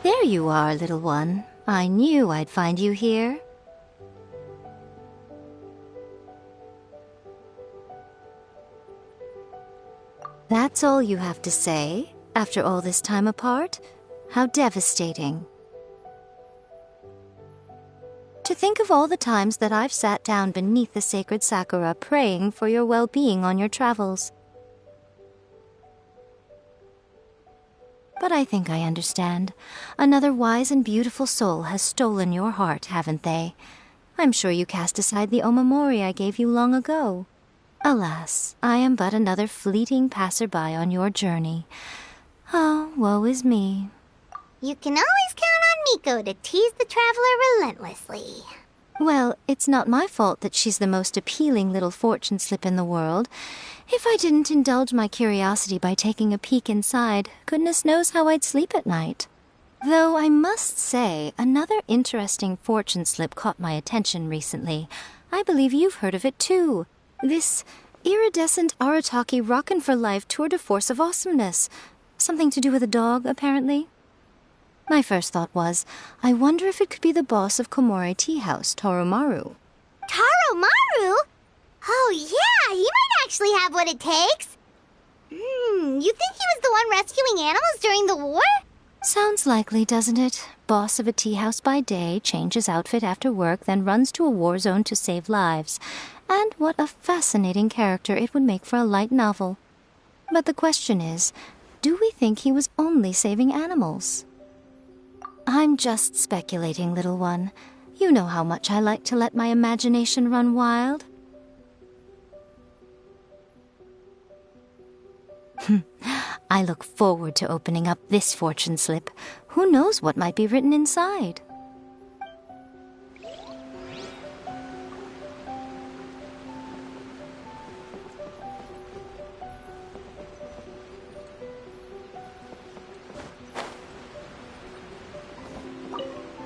There you are, little one. I knew I'd find you here. That's all you have to say, after all this time apart? How devastating. To think of all the times that I've sat down beneath the sacred sakura praying for your well-being on your travels. But I think I understand. Another wise and beautiful soul has stolen your heart, haven't they? I'm sure you cast aside the omamori I gave you long ago. Alas, I am but another fleeting passerby on your journey. Oh, woe is me. You can always count on Miko to tease the traveler relentlessly. Well, it's not my fault that she's the most appealing little fortune slip in the world. If I didn't indulge my curiosity by taking a peek inside, goodness knows how I'd sleep at night. Though I must say, another interesting fortune slip caught my attention recently. I believe you've heard of it too. This iridescent Arataki Rockin' for Life tour de force of awesomeness. Something to do with a dog, apparently. My first thought was, I wonder if it could be the boss of Komore Tea House, Toromaru. Taromaru? Oh yeah, he might actually have what it takes. You think he was the one rescuing animals during the war? Sounds likely, doesn't it? Boss of a tea house by day, changes outfit after work, then runs to a war zone to save lives. And what a fascinating character it would make for a light novel. But the question is, do we think he was only saving animals? I'm just speculating, little one. You know how much I like to let my imagination run wild. I look forward to opening up this fortune slip. Who knows what might be written inside?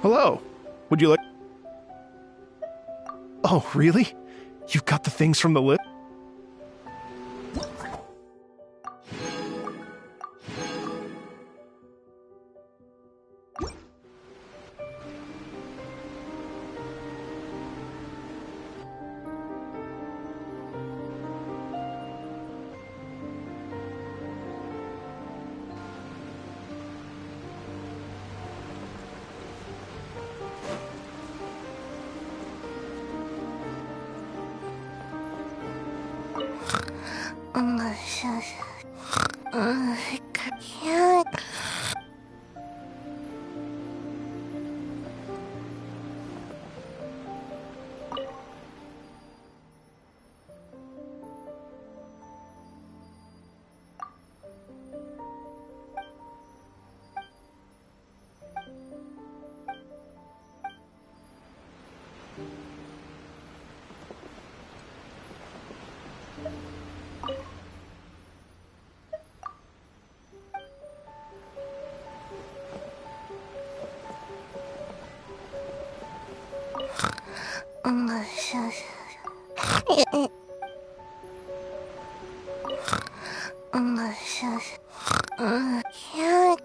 Hello. Would you like... Oh, really? You've got the things from the list? I can't. I can't.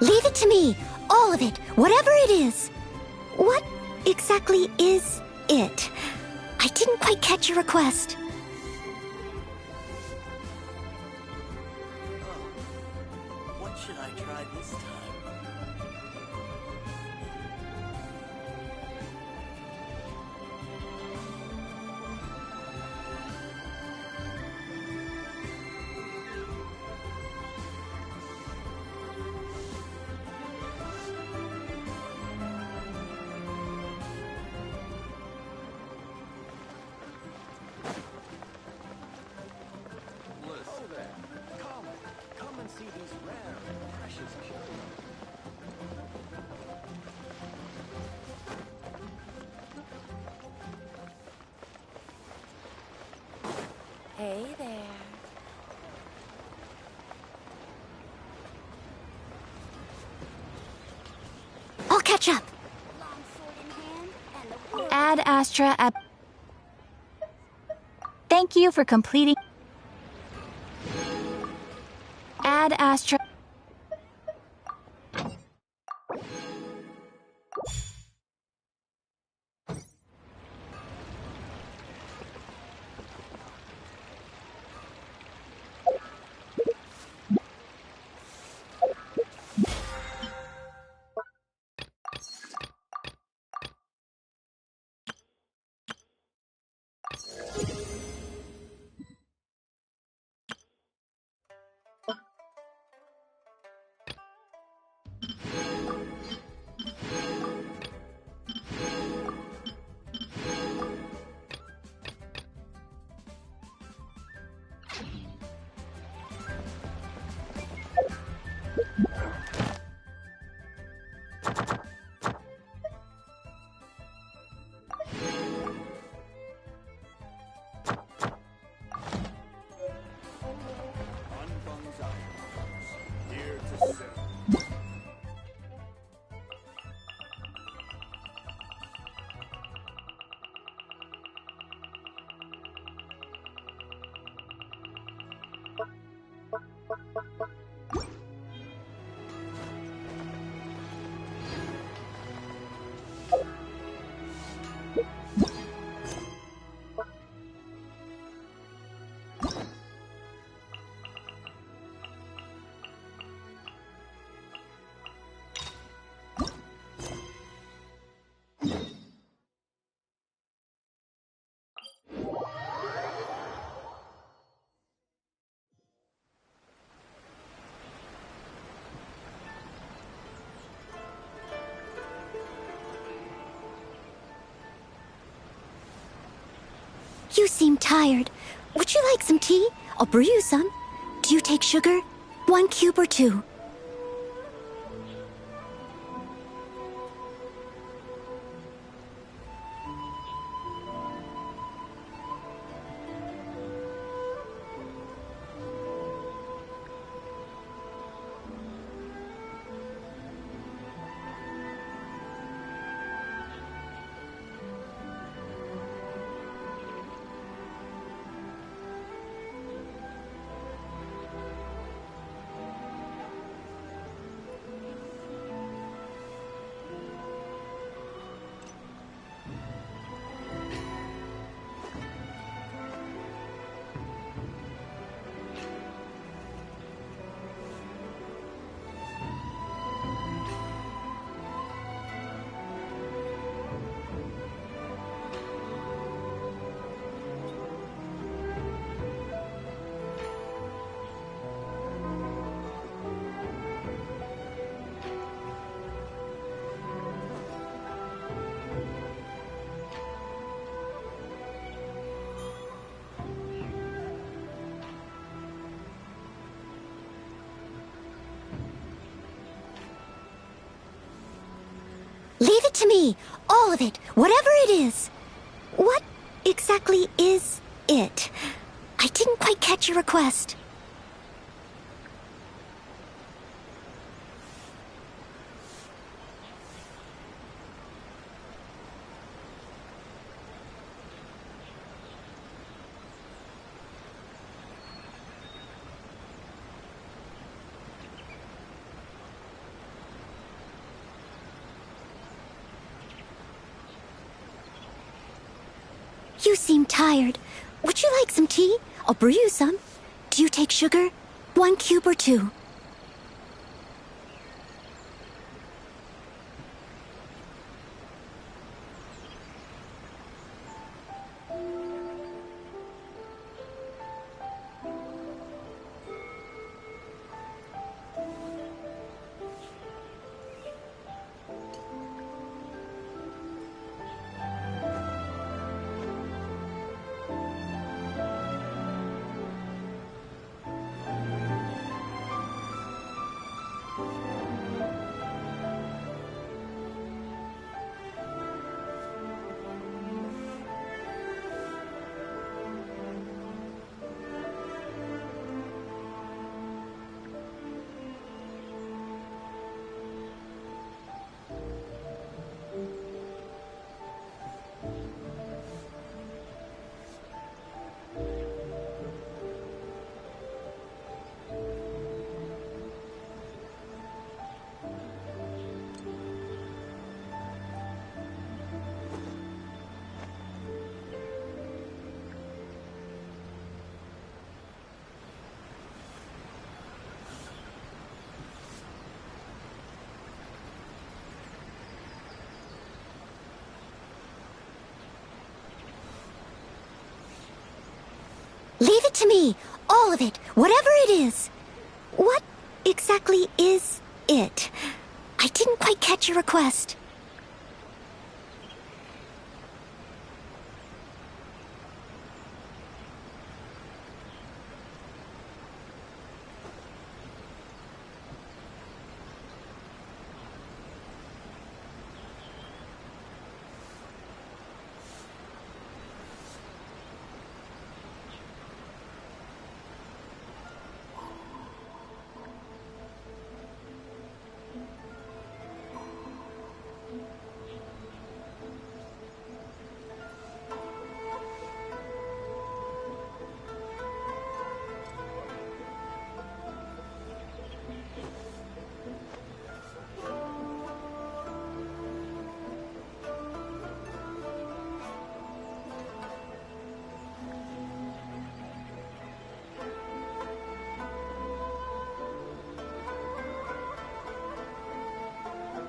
Leave it to me. All of it. Whatever it is. What exactly is it? I didn't quite catch your request. What should I try this time? Come and see these rare and precious curios. Hey there. I'll catch up. Ad Astra at... Thank you for completing... Ad Astra... Here to serve. You seem tired. Would you like some tea? I'll brew you some. Do you take sugar? 1 cube or 2? it to me! All of it! Whatever it is! What exactly is it? I didn't quite catch your request. You seem tired. Would you like some tea? I'll brew you some. Do you take sugar? 1 cube or 2? Leave it to me! All of it! Whatever it is! What exactly is it? I didn't quite catch your request.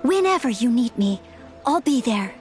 Whenever you need me, I'll be there.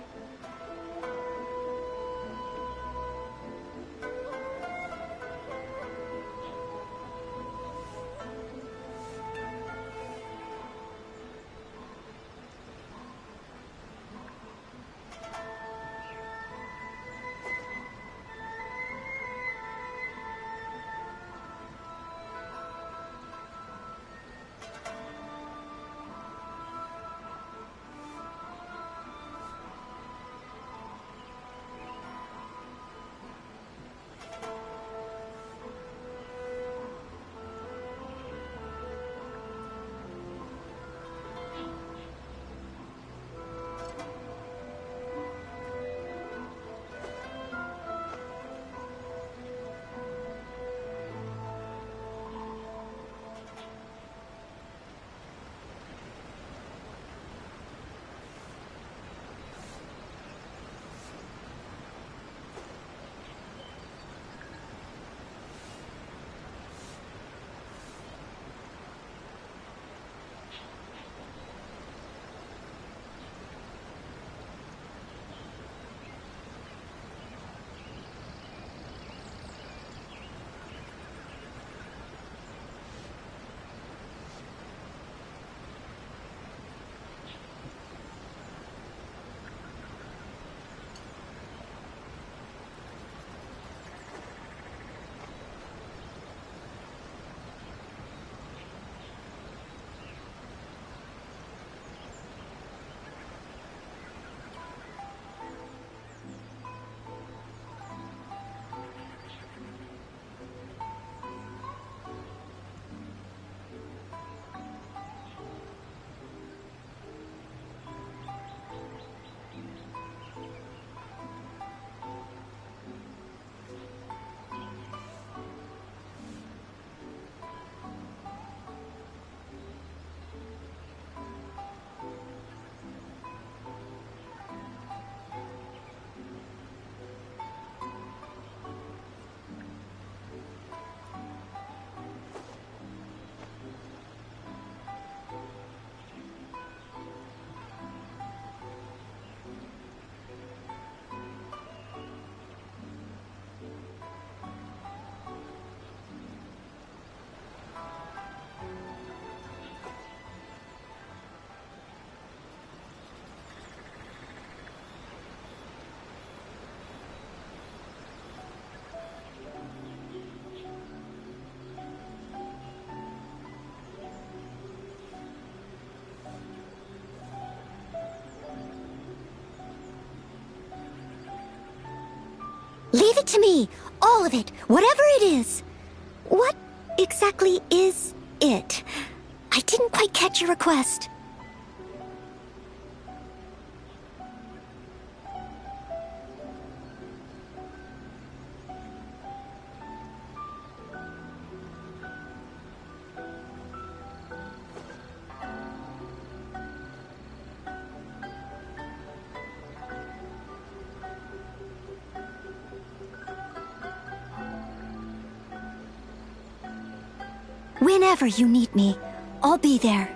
Leave it to me. All of it. Whatever it is. What exactly is it? I didn't quite catch your request. Whenever you need me, I'll be there.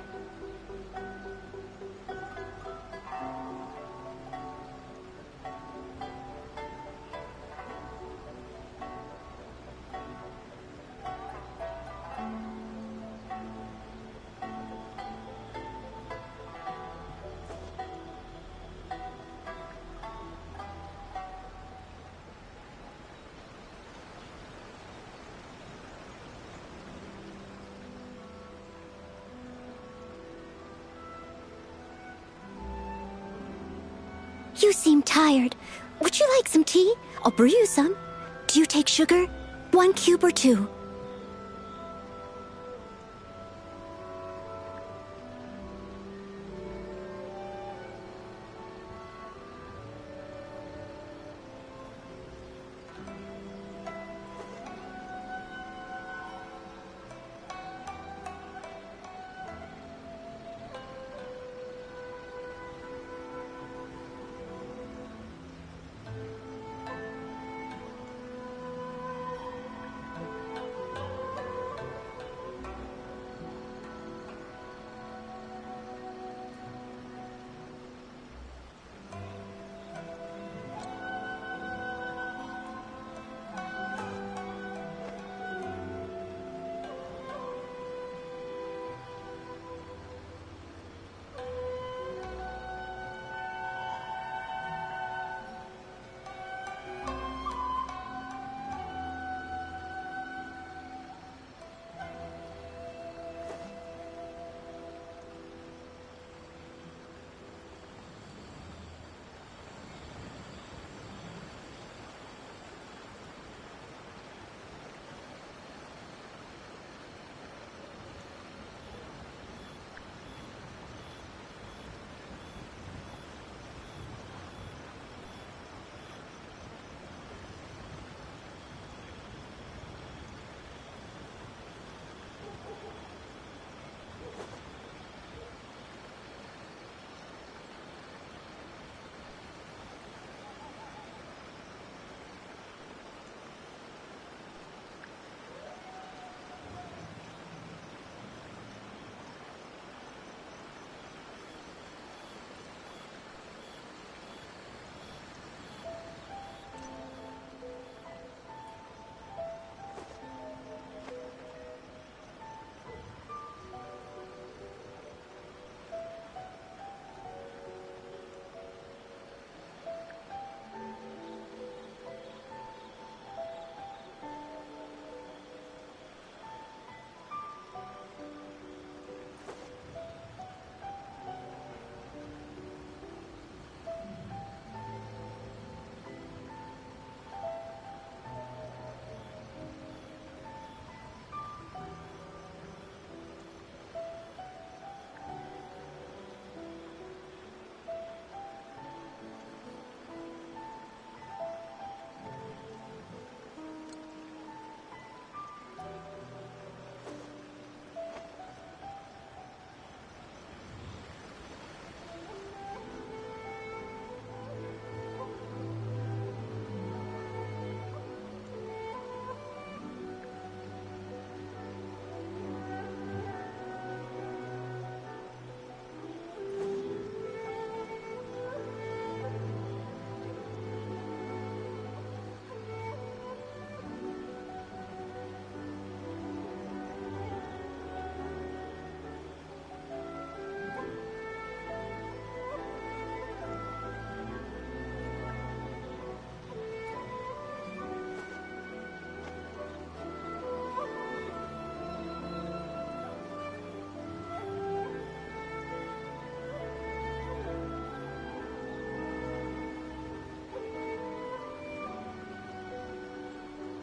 You seem tired. Would you like some tea? I'll brew you some. Do you take sugar? 1 cube or 2?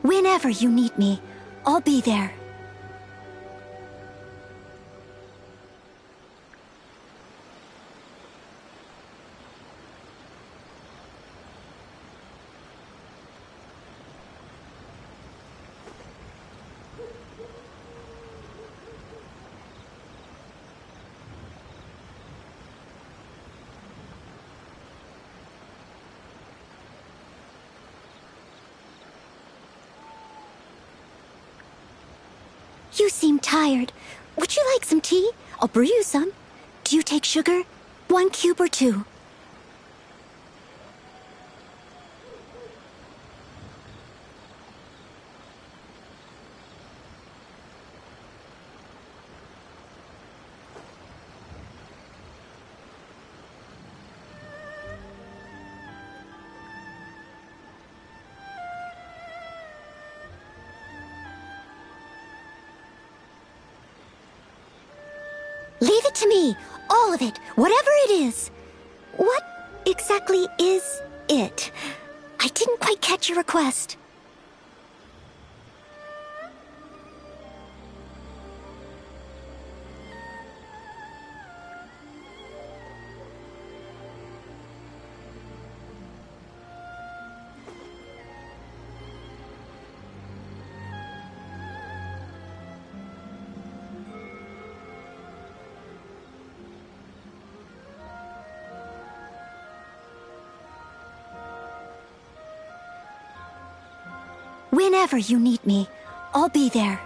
Whenever you need me, I'll be there. You seem tired. Would you like some tea? I'll brew you some. Do you take sugar? 1 cube or 2? Leave it to me. All of it. Whatever it is. What exactly is it? I didn't quite catch your request. Whenever you need me, I'll be there.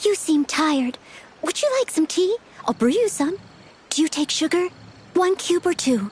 You seem tired. Would you like some tea? I'll brew you some. Do you take sugar? 1 cube or 2?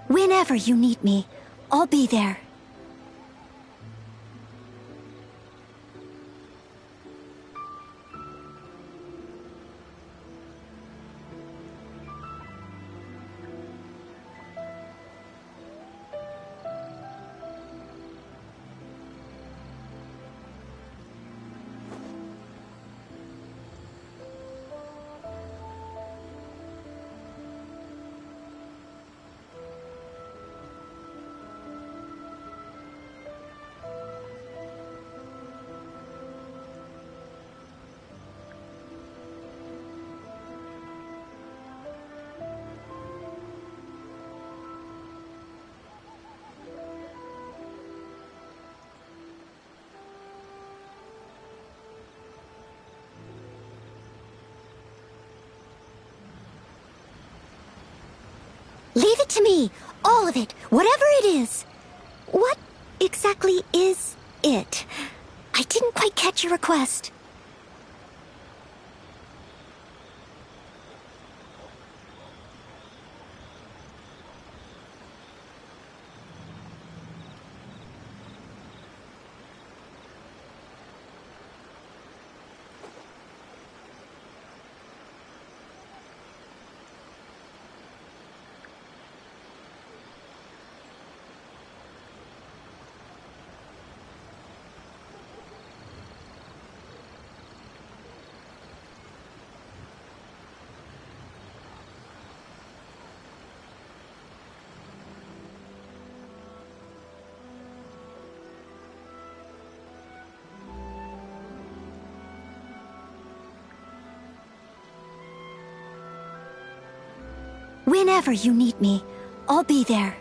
Whenever you need me, I'll be there. Leave it to me. All of it. Whatever it is. What exactly is it? I didn't quite catch your request. Whenever you need me, I'll be there.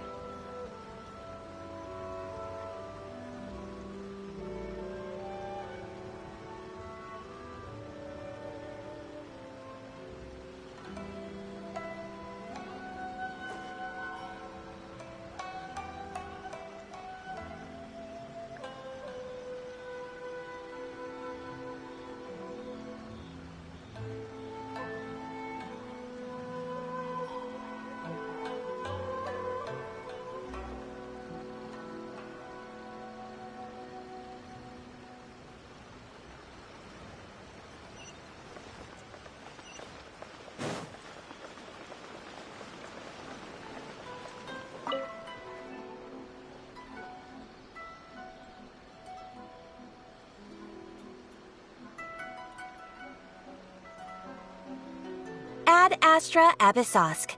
Ad Astra Abyssosk.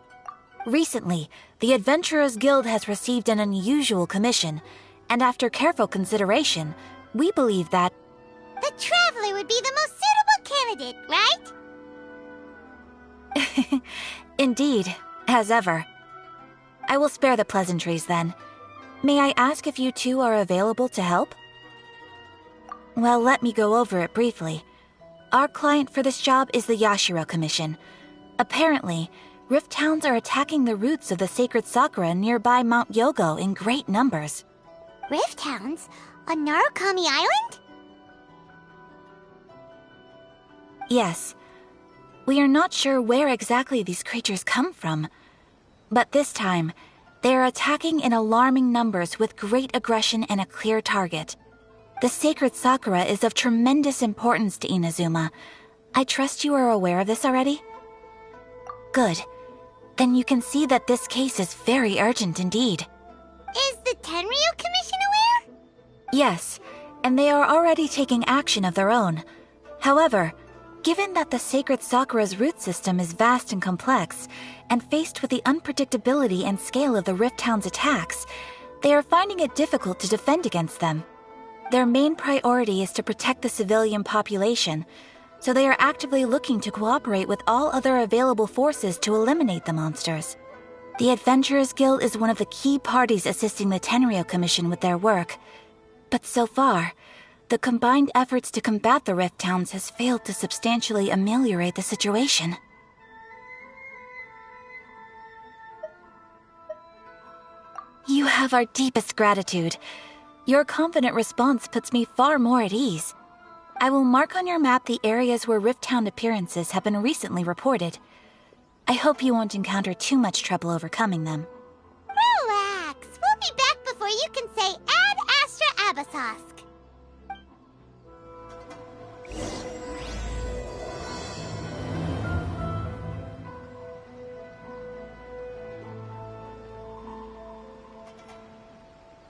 Recently, the Adventurers Guild has received an unusual commission, and after careful consideration, we believe that The Traveler would be the most suitable candidate, right? indeed, as ever. I will spare the pleasantries then. May I ask if you two are available to help? Well, let me go over it briefly. Our client for this job is the Yashiro Commission. Apparently, Rift Towns are attacking the roots of the sacred sakura nearby Mount Yogo in great numbers. Rift Hounds? On Narukami Island? Yes. We are not sure where exactly these creatures come from. But this time, they are attacking in alarming numbers with great aggression and a clear target. The sacred sakura is of tremendous importance to Inazuma. I trust you are aware of this already? Good. Then you can see that this case is very urgent indeed. Is the Tenryu Commission aware? Yes, and they are already taking action of their own. However, given that the sacred sakura's root system is vast and complex, and faced with the unpredictability and scale of the Rift Town's attacks, they are finding it difficult to defend against them. Their main priority is to protect the civilian population, so they are actively looking to cooperate with all other available forces to eliminate the monsters. The Adventurers Guild is one of the key parties assisting the Tenryu Commission with their work. But so far, the combined efforts to combat the Rift Towns has failed to substantially ameliorate the situation. You have our deepest gratitude. Your confident response puts me far more at ease. I will mark on your map the areas where Rift Town appearances have been recently reported. I hope you won't encounter too much trouble overcoming them. Relax. We'll be back before you can say Ad Astra Abyssosk.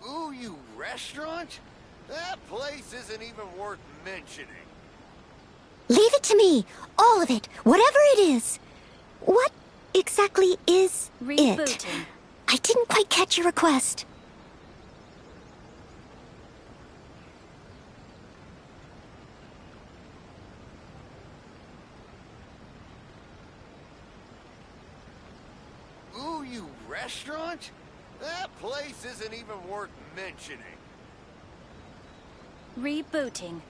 Ooh, you restaurant? That place isn't even worth mentioning. Leave it to me. All of it. Whatever it is. What exactly is it? Rebooting. I didn't quite catch your request. Ooh, you restaurant? That place isn't even worth mentioning. Rebooting.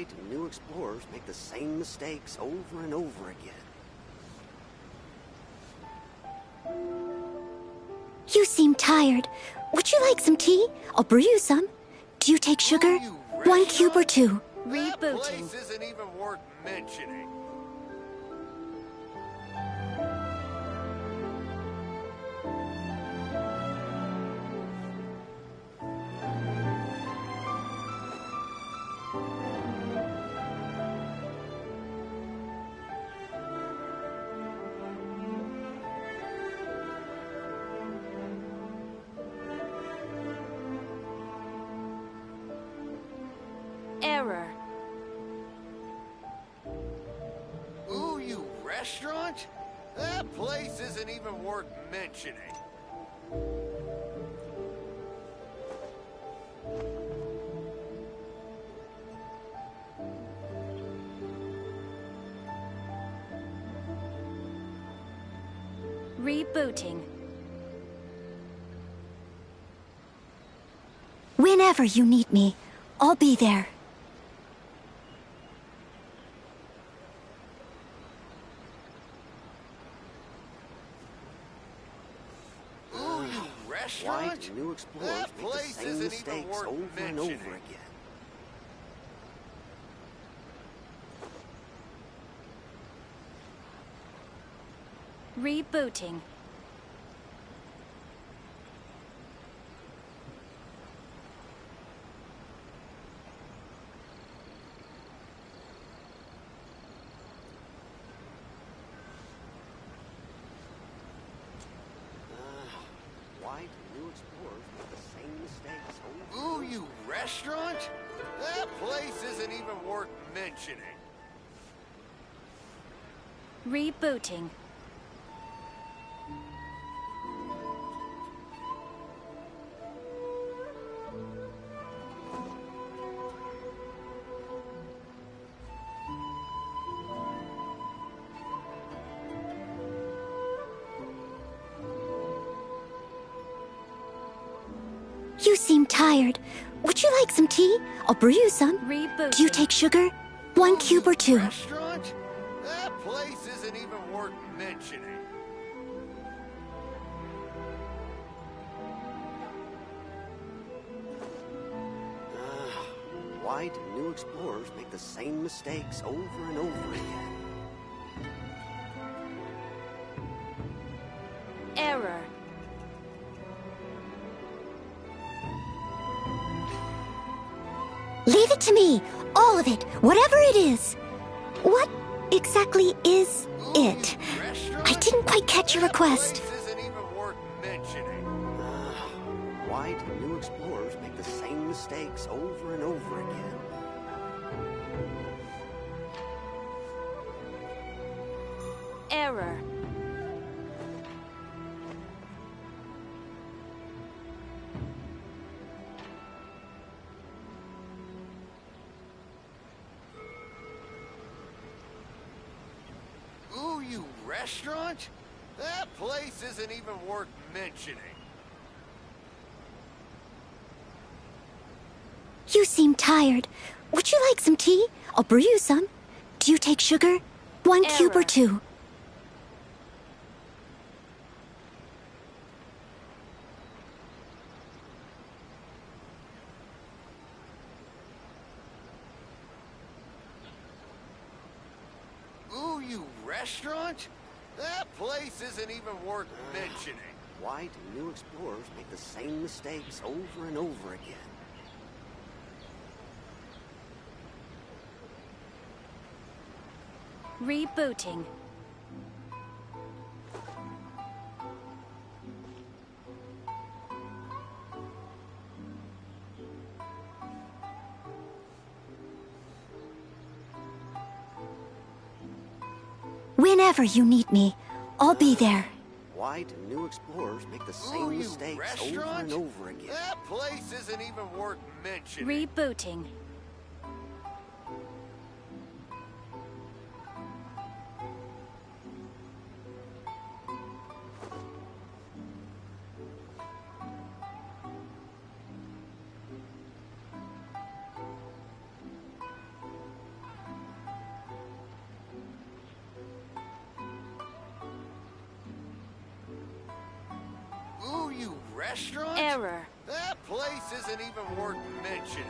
Why do new explorers make the same mistakes over and over again? You seem tired. Would you like some tea? I'll brew you some. Do you take sugar? You 1 cube or 2? That place isn't even worth mentioning. Error. Ooh, you restaurant? That place isn't even worth mentioning. Rebooting. Whenever you need me, I'll be there. Ooh, you Why restaurant? do new explorers That make the place same isn't even mistakes worth over and over mentioning. again? Rebooting. Why do new explorers make the same mistakes over Ooh, and you restaurant? That place isn't even worth mentioning. Rebooting. You seem tired. Would you like some tea? I'll brew you some. Rebooting. Do you take sugar? 1 cube or 2? Restaurant? That place isn't even worth mentioning. Why do new explorers make the same mistakes over and over again? Error. Leave it to me. All of it. Whatever it is. What exactly is it? I didn't quite catch your request. That place isn't even worth mentioning. Why do new explorers make the same mistakes over and over again? Error. Ooh, you restaurant? That place isn't even worth mentioning. You seem tired. Would you like some tea? I'll brew you some. Do you take sugar? 1 cube or Error. 2? Ooh, you restaurant? That place isn't even worth mentioning. Why do new explorers make the same mistakes over and over again? Rebooting. Whenever you need me, I'll be there. Why do new explorers make the Ooh, same you mistakes over restaurant? and over again? That place isn't even worth mentioning. Rebooting. restaurant? Error. That place isn't even worth mentioning.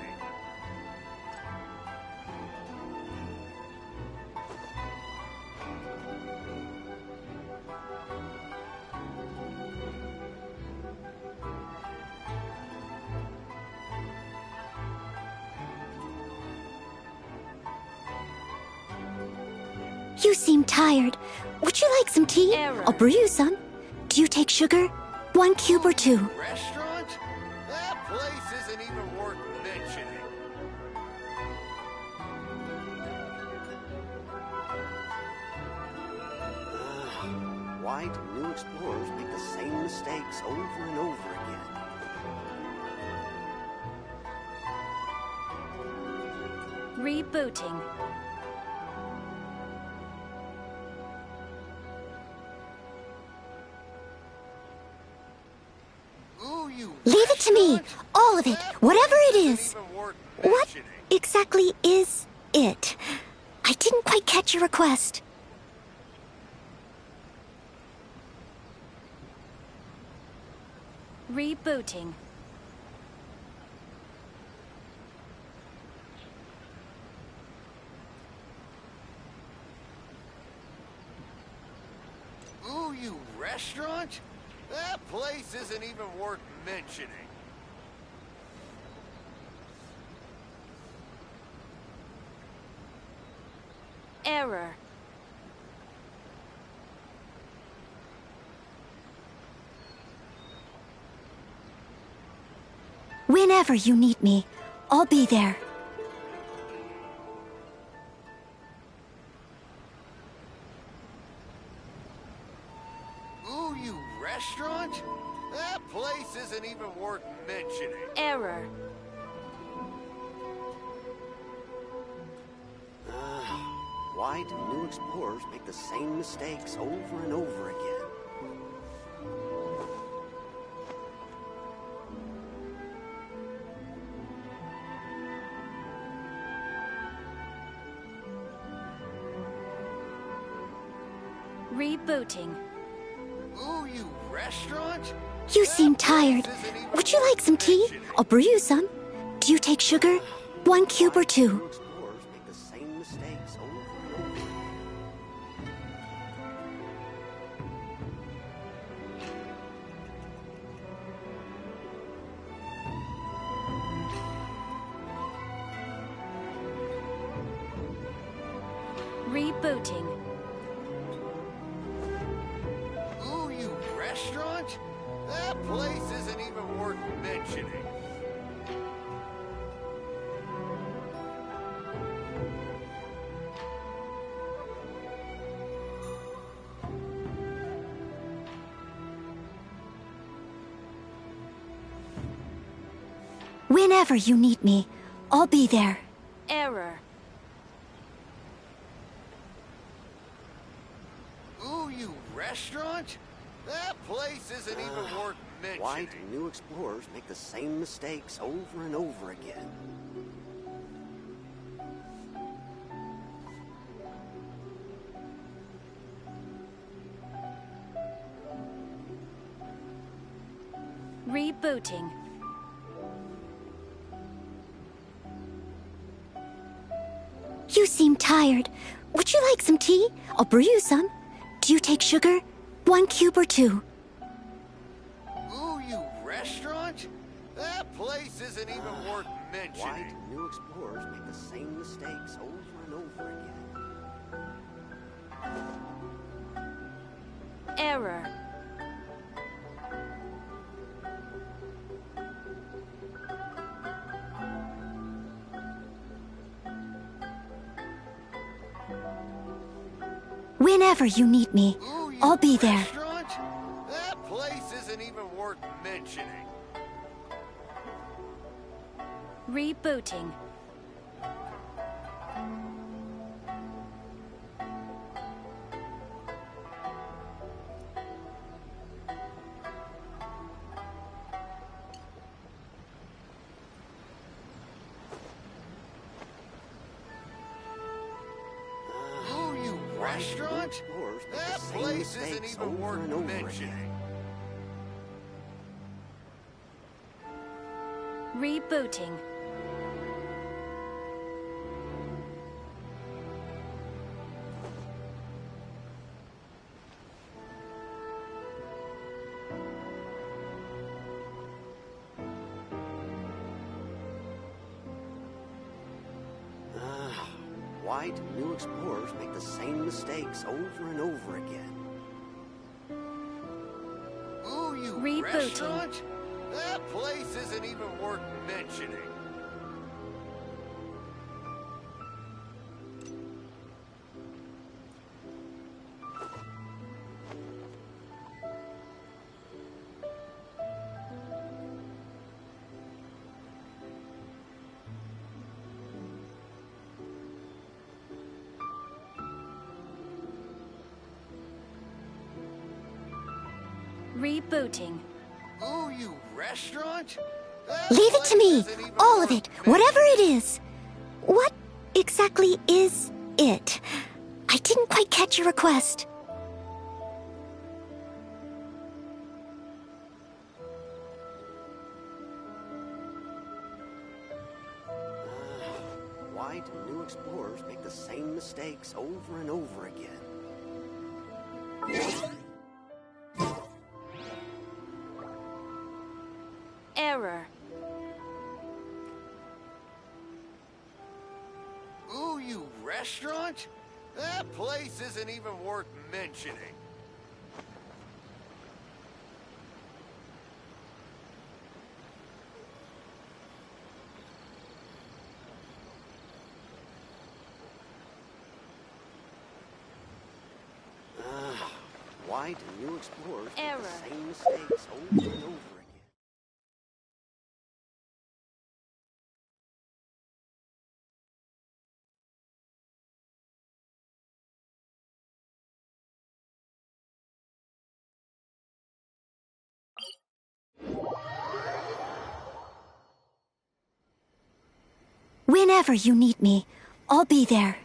You seem tired. Would you like some tea? Error. I'll brew you some. Do you take sugar? 1 cube or 2? Restaurant? That place isn't even worth mentioning. Why do new explorers make the same mistakes over and over again? Rebooting. Ooh, you Leave it to me. restaurant? All of it. That Whatever place it isn't is. even worth What mentioning. exactly is it? I didn't quite catch your request. Rebooting. Ooh, you restaurant? That place isn't even worth mentioning. Error. Whenever you need me, I'll be there. Ooh, you restaurant? That place isn't even worth mentioning. Error. Why do new explorers make the same mistakes over and over again? Rebooting. Ooh, you restaurant? You That seem place tired. isn't even Would you worth like some tea? mentioning. I'll brew you some. Do you take sugar? 1 cube or 2? New explorers make the same mistakes over and over again. Rebooting. Ooh, you restaurant? That place isn't even worth mentioning. Whenever you need me, I'll be there. Error. Ooh, you restaurant? That place isn't even worth mentioning. Why do new explorers make the same mistakes over and over again? Rebooting. You seem tired. Would you like some tea? I'll brew you some. Do you take sugar? 1 cube or 2? Ooh, you restaurant? That place isn't even worth Why mentioning. do new explorers make the same mistakes over and over again? Error. Whenever you need me, Ooh, you I'll be there. restaurant? That place isn't even worth mentioning. Rebooting. Ooh, you Why do new restaurant? explorers make That the same place isn't mistakes even over worth and over mentioning. again? Rebooting. Why do new explorers make the same mistakes over and over again? Ooh, you Rebooting. restaurant? That place isn't even worth mentioning. Rebooting. Ooh, you restaurant? Leave it to me. All of it. Whatever it is. What exactly is it? I didn't quite catch your request. Why do new explorers make the same mistakes over and over again? Error. Ooh, you restaurant? That place isn't even worth mentioning. Why do new explorers Error. make the same mistakes over and over again? Whenever you need me, I'll be there.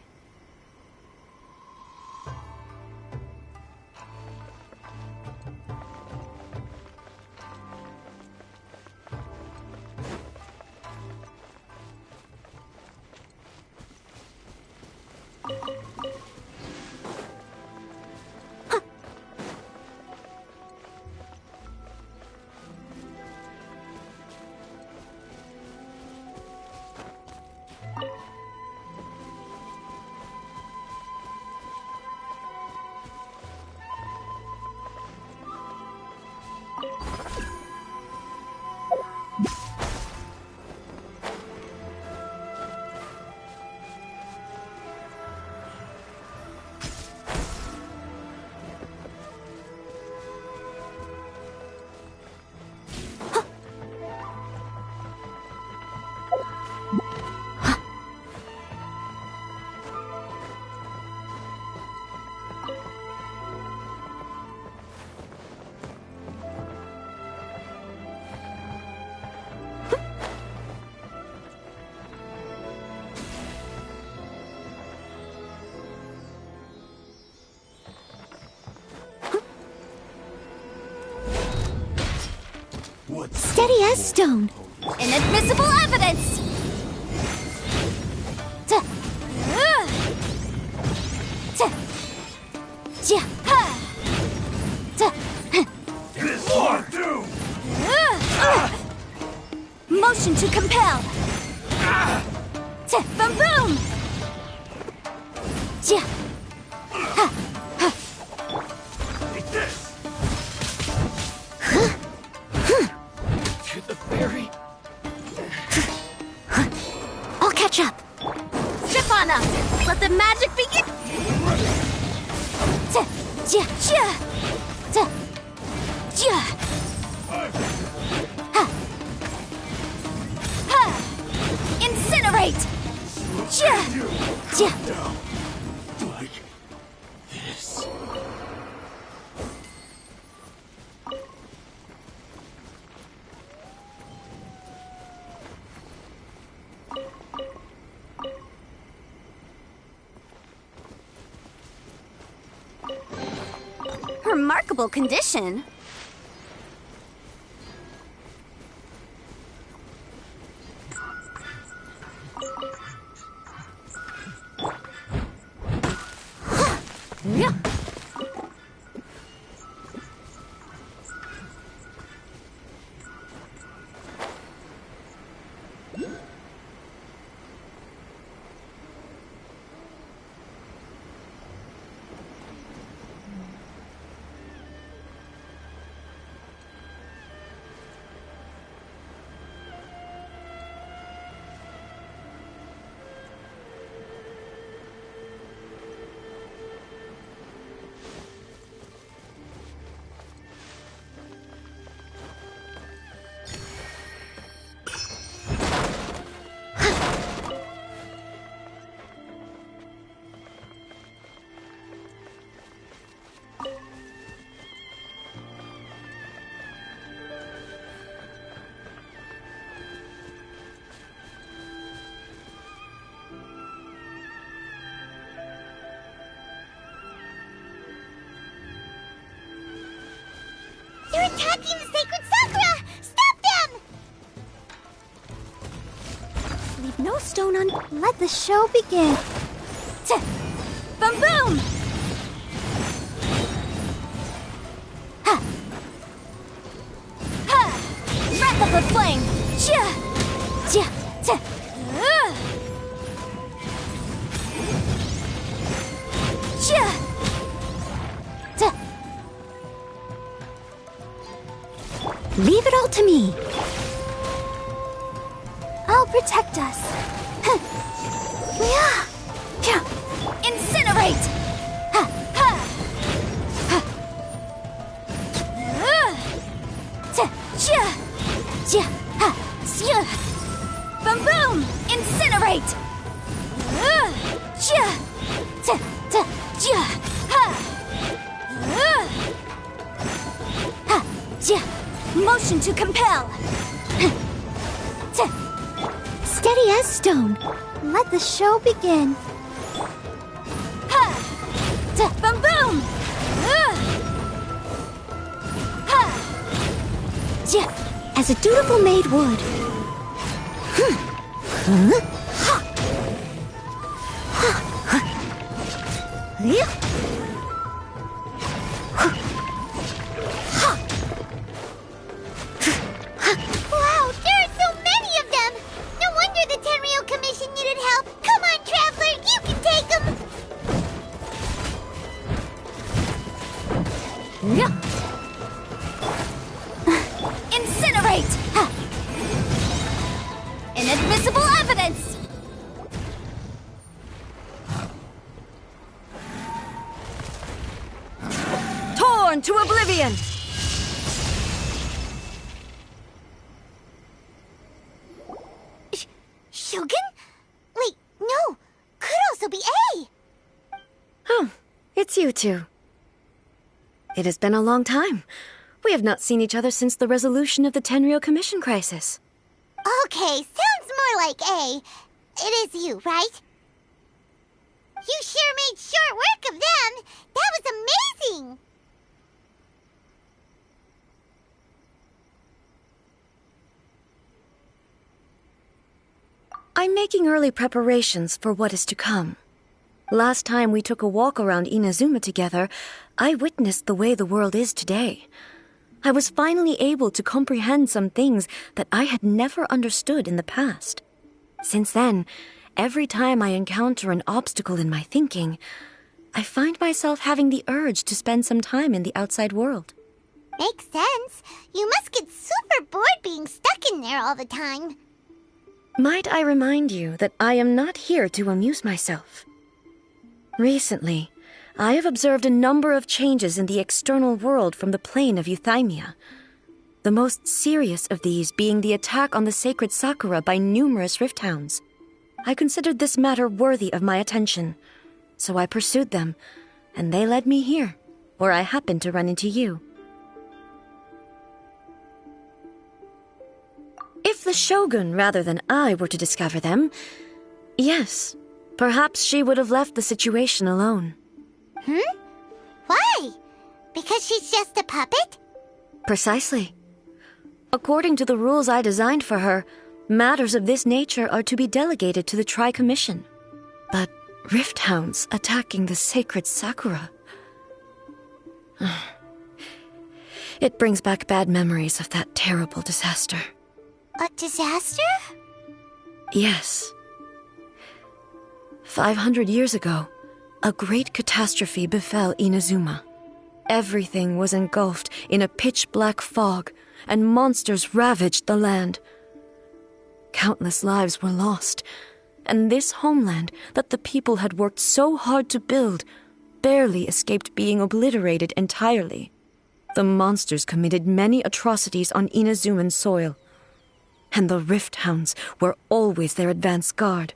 Steady as stone. Inadmissible evidence! Motion to compel! Boom boom! Take this! To the ferry? I'll catch up. Step on up! Let the magic begin! Incinerate! Like this. Remarkable condition. Yeah. They're attacking the sacred Sakura! Stop them! Leave no stone un... Let the show begin. Boom boom! Ha! Ha! Wrath of the flame! Chia! Chia! Chia! Chia! Chia! Leave it all to me. I'll protect us. Incinerate! Ha! Ha! Ha! Chia! Chia! Ha! Chia! Boom boom! Incinerate! Chia! Chia! Chia! Ha! Ha! Chia! Motion to compel! Steady as stone. Let the show begin. Ha! Boom boom! Ha! As a dutiful maid would. Wow, there are so many of them! No wonder the Tenryou Commission needed help. Come on, Traveler, you can take them! Incinerate! Ha! Inadmissible evidence! Torn to oblivion! Shogun? Wait, no. Could also be A. Oh, it's you two. It has been a long time. We have not seen each other since the resolution of the Tenryou Commission crisis. Okay, sounds more like A. It is you, right? You sure made short work of them. That was amazing. I'm making early preparations for what is to come. Last time we took a walk around Inazuma together, I witnessed the way the world is today. I was finally able to comprehend some things that I had never understood in the past. Since then, every time I encounter an obstacle in my thinking, I find myself having the urge to spend some time in the outside world. Makes sense. You must get super bored being stuck in there all the time. Might I remind you that I am not here to amuse myself. Recently, I have observed a number of changes in the external world from the plane of Euthymia. The most serious of these being the attack on the sacred Sakura by numerous rift hounds. I considered this matter worthy of my attention, so I pursued them, and they led me here, where I happened to run into you. If the Shogun rather than I were to discover them, yes, perhaps she would have left the situation alone. Why? Because she's just a puppet? Precisely. According to the rules I designed for her, matters of this nature are to be delegated to the Tri-Commission. But rift hounds attacking the sacred Sakura... It brings back bad memories of that terrible disaster. A disaster? Yes. 500 years ago, a great catastrophe befell Inazuma. Everything was engulfed in a pitch-black fog, and monsters ravaged the land. Countless lives were lost, and this homeland that the people had worked so hard to build barely escaped being obliterated entirely. The monsters committed many atrocities on Inazuman soil, and the Rift Hounds were always their advance guard.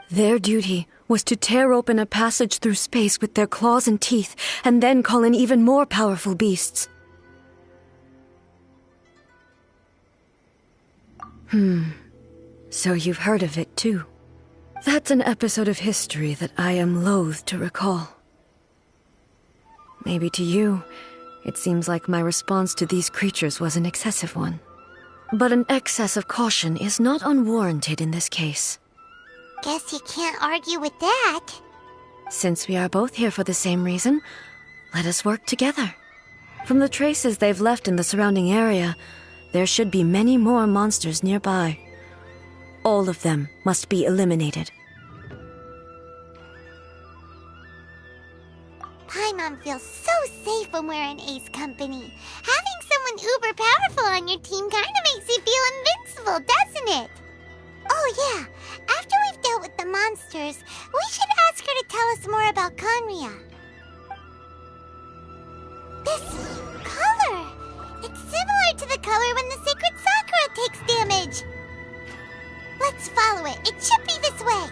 Their duty was to tear open a passage through space with their claws and teeth, and then call in even more powerful beasts. So you've heard of it too. That's an episode of history that I am loath to recall. Maybe to you, it seems like my response to these creatures was an excessive one. But an excess of caution is not unwarranted in this case. Guess you can't argue with that. Since we are both here for the same reason, let us work together. From the traces they've left in the surrounding area, there should be many more monsters nearby. All of them must be eliminated. Paimon feels so safe when we're in Ace Company. Having someone uber powerful on your team kinda makes you feel invincible, doesn't it? Oh yeah, after we've dealt with the monsters, we should ask her to tell us more about Conria. This color! It's similar to the color when the sacred Sakura takes damage. Let's follow it. It should be this way.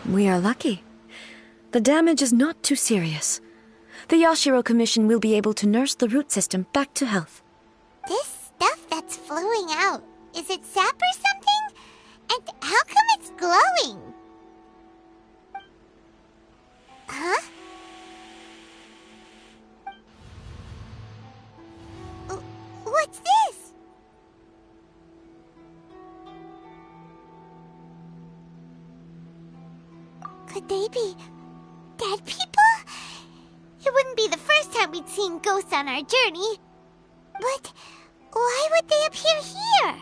We are lucky. The damage is not too serious. The Yashiro Commission will be able to nurse the root system back to health. This stuff that's flowing out, is it sap or something? How come it's glowing? Huh? What's this? Could they be dead people? It wouldn't be the first time we'd seen ghosts on our journey. But why would they appear here?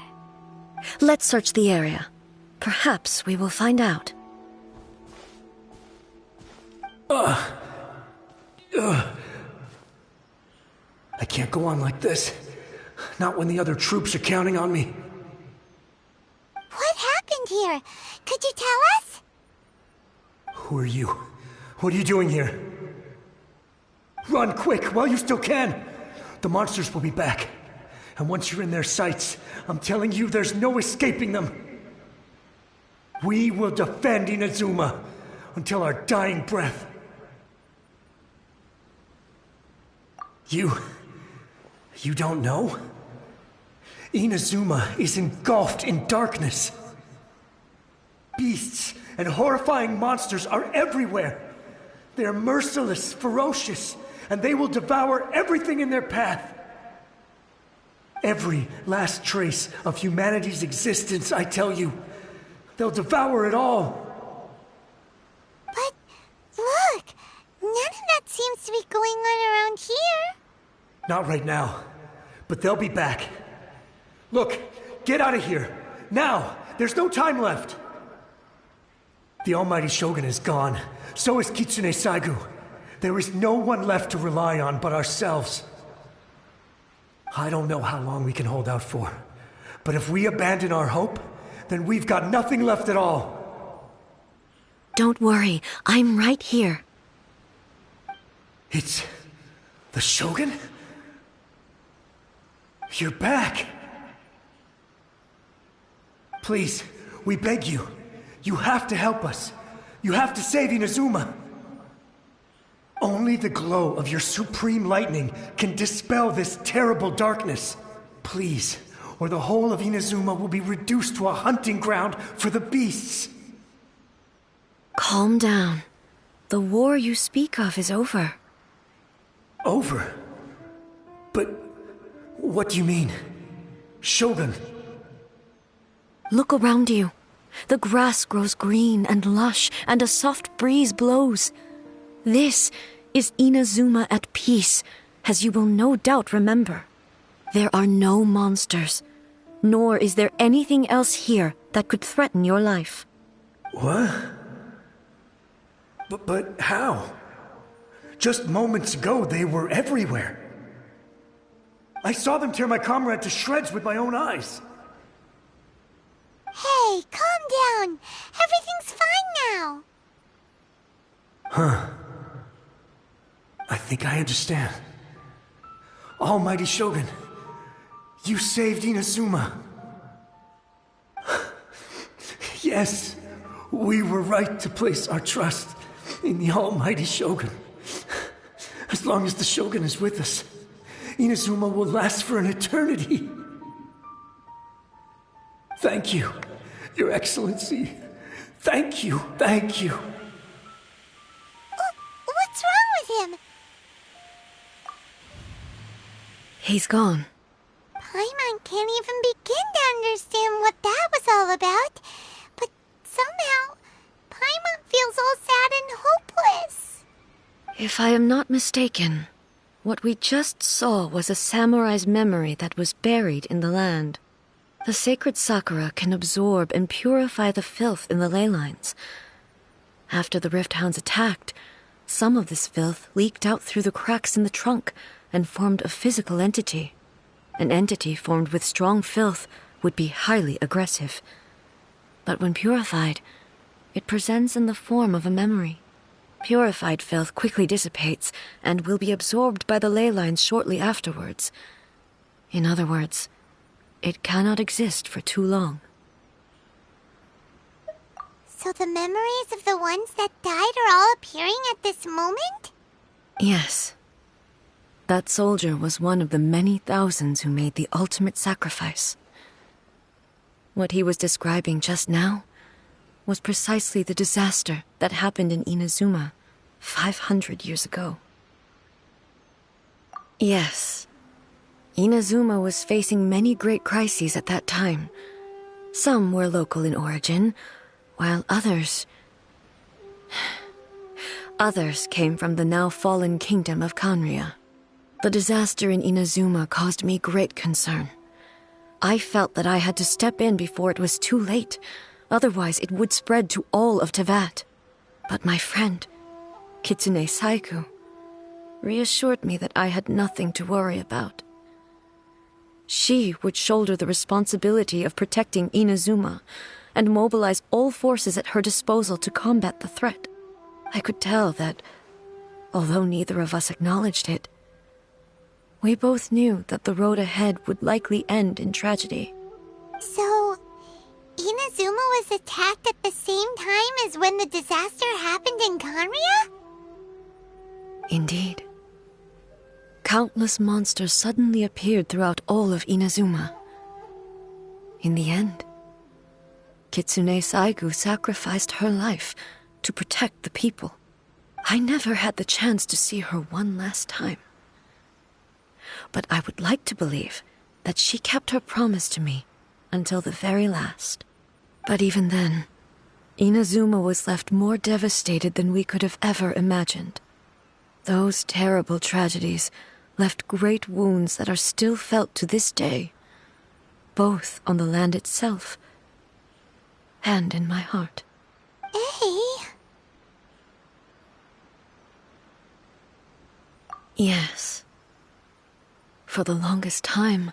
Let's search the area. Perhaps we will find out. I can't go on like this. Not when the other troops are counting on me. What happened here? Could you tell us? Who are you? What are you doing here? Run quick while you still can! The monsters will be back. And once you're in their sights, I'm telling you there's no escaping them. We will defend Inazuma until our dying breath. You don't know? Inazuma is engulfed in darkness. Beasts and horrifying monsters are everywhere. They're merciless, ferocious, and they will devour everything in their path. Every last trace of humanity's existence, I tell you. They'll devour it all. But look, none of that seems to be going on around here. Not right now, but they'll be back. Look, get out of here. Now! There's no time left! The almighty Shogun is gone. So is Kitsune Saigu. There is no one left to rely on but ourselves. I don't know how long we can hold out for. But if we abandon our hope, then we've got nothing left at all. Don't worry, I'm right here. It's the Shogun? You're back! Please, we beg you. You have to help us. You have to save Inazuma. Only the glow of your supreme lightning can dispel this terrible darkness. Please, or the whole of Inazuma will be reduced to a hunting ground for the beasts. Calm down. The war you speak of is over. Over? But what do you mean? Shogun? Look around you. The grass grows green and lush, and a soft breeze blows. This is Inazuma at peace, as you will no doubt remember. There are no monsters, nor is there anything else here that could threaten your life. What? But how? Just moments ago, they were everywhere. I saw them tear my comrade to shreds with my own eyes. Hey, calm down. Everything's fine now. Huh. I think I understand. Almighty Shogun, you saved Inazuma. Yes, we were right to place our trust in the Almighty Shogun. As long as the Shogun is with us, Inazuma will last for an eternity. Thank you, Your Excellency. Thank you, thank you. What's wrong with him? He's gone. Paimon can't even begin to understand what that was all about. But somehow, Paimon feels all sad and hopeless. If I am not mistaken, what we just saw was a samurai's memory that was buried in the land. The sacred sakura can absorb and purify the filth in the ley lines. After the Rift Hounds attacked, some of this filth leaked out through the cracks in the trunk and formed a physical entity. An entity formed with strong filth would be highly aggressive. But when purified, it presents in the form of a memory. Purified filth quickly dissipates and will be absorbed by the ley lines shortly afterwards. In other words, it cannot exist for too long. So the memories of the ones that died are all appearing at this moment? Yes. That soldier was one of the many thousands who made the ultimate sacrifice. What he was describing just now was precisely the disaster that happened in Inazuma 500 years ago. Yes, Inazuma was facing many great crises at that time. Some were local in origin, while others came from the now fallen kingdom of Kanria. The disaster in Inazuma caused me great concern. I felt that I had to step in before it was too late, otherwise it would spread to all of Teyvat. But my friend, Kitsune Saiku, reassured me that I had nothing to worry about. She would shoulder the responsibility of protecting Inazuma and mobilize all forces at her disposal to combat the threat. I could tell that, although neither of us acknowledged it, we both knew that the road ahead would likely end in tragedy. So, Inazuma was attacked at the same time as when the disaster happened in Kanria? Indeed. Countless monsters suddenly appeared throughout all of Inazuma. In the end, Kitsune Saigu sacrificed her life to protect the people. I never had the chance to see her one last time. But I would like to believe that she kept her promise to me until the very last. But even then, Inazuma was left more devastated than we could have ever imagined. Those terrible tragedies left great wounds that are still felt to this day, both on the land itself and in my heart. Hey. Yes. For the longest time,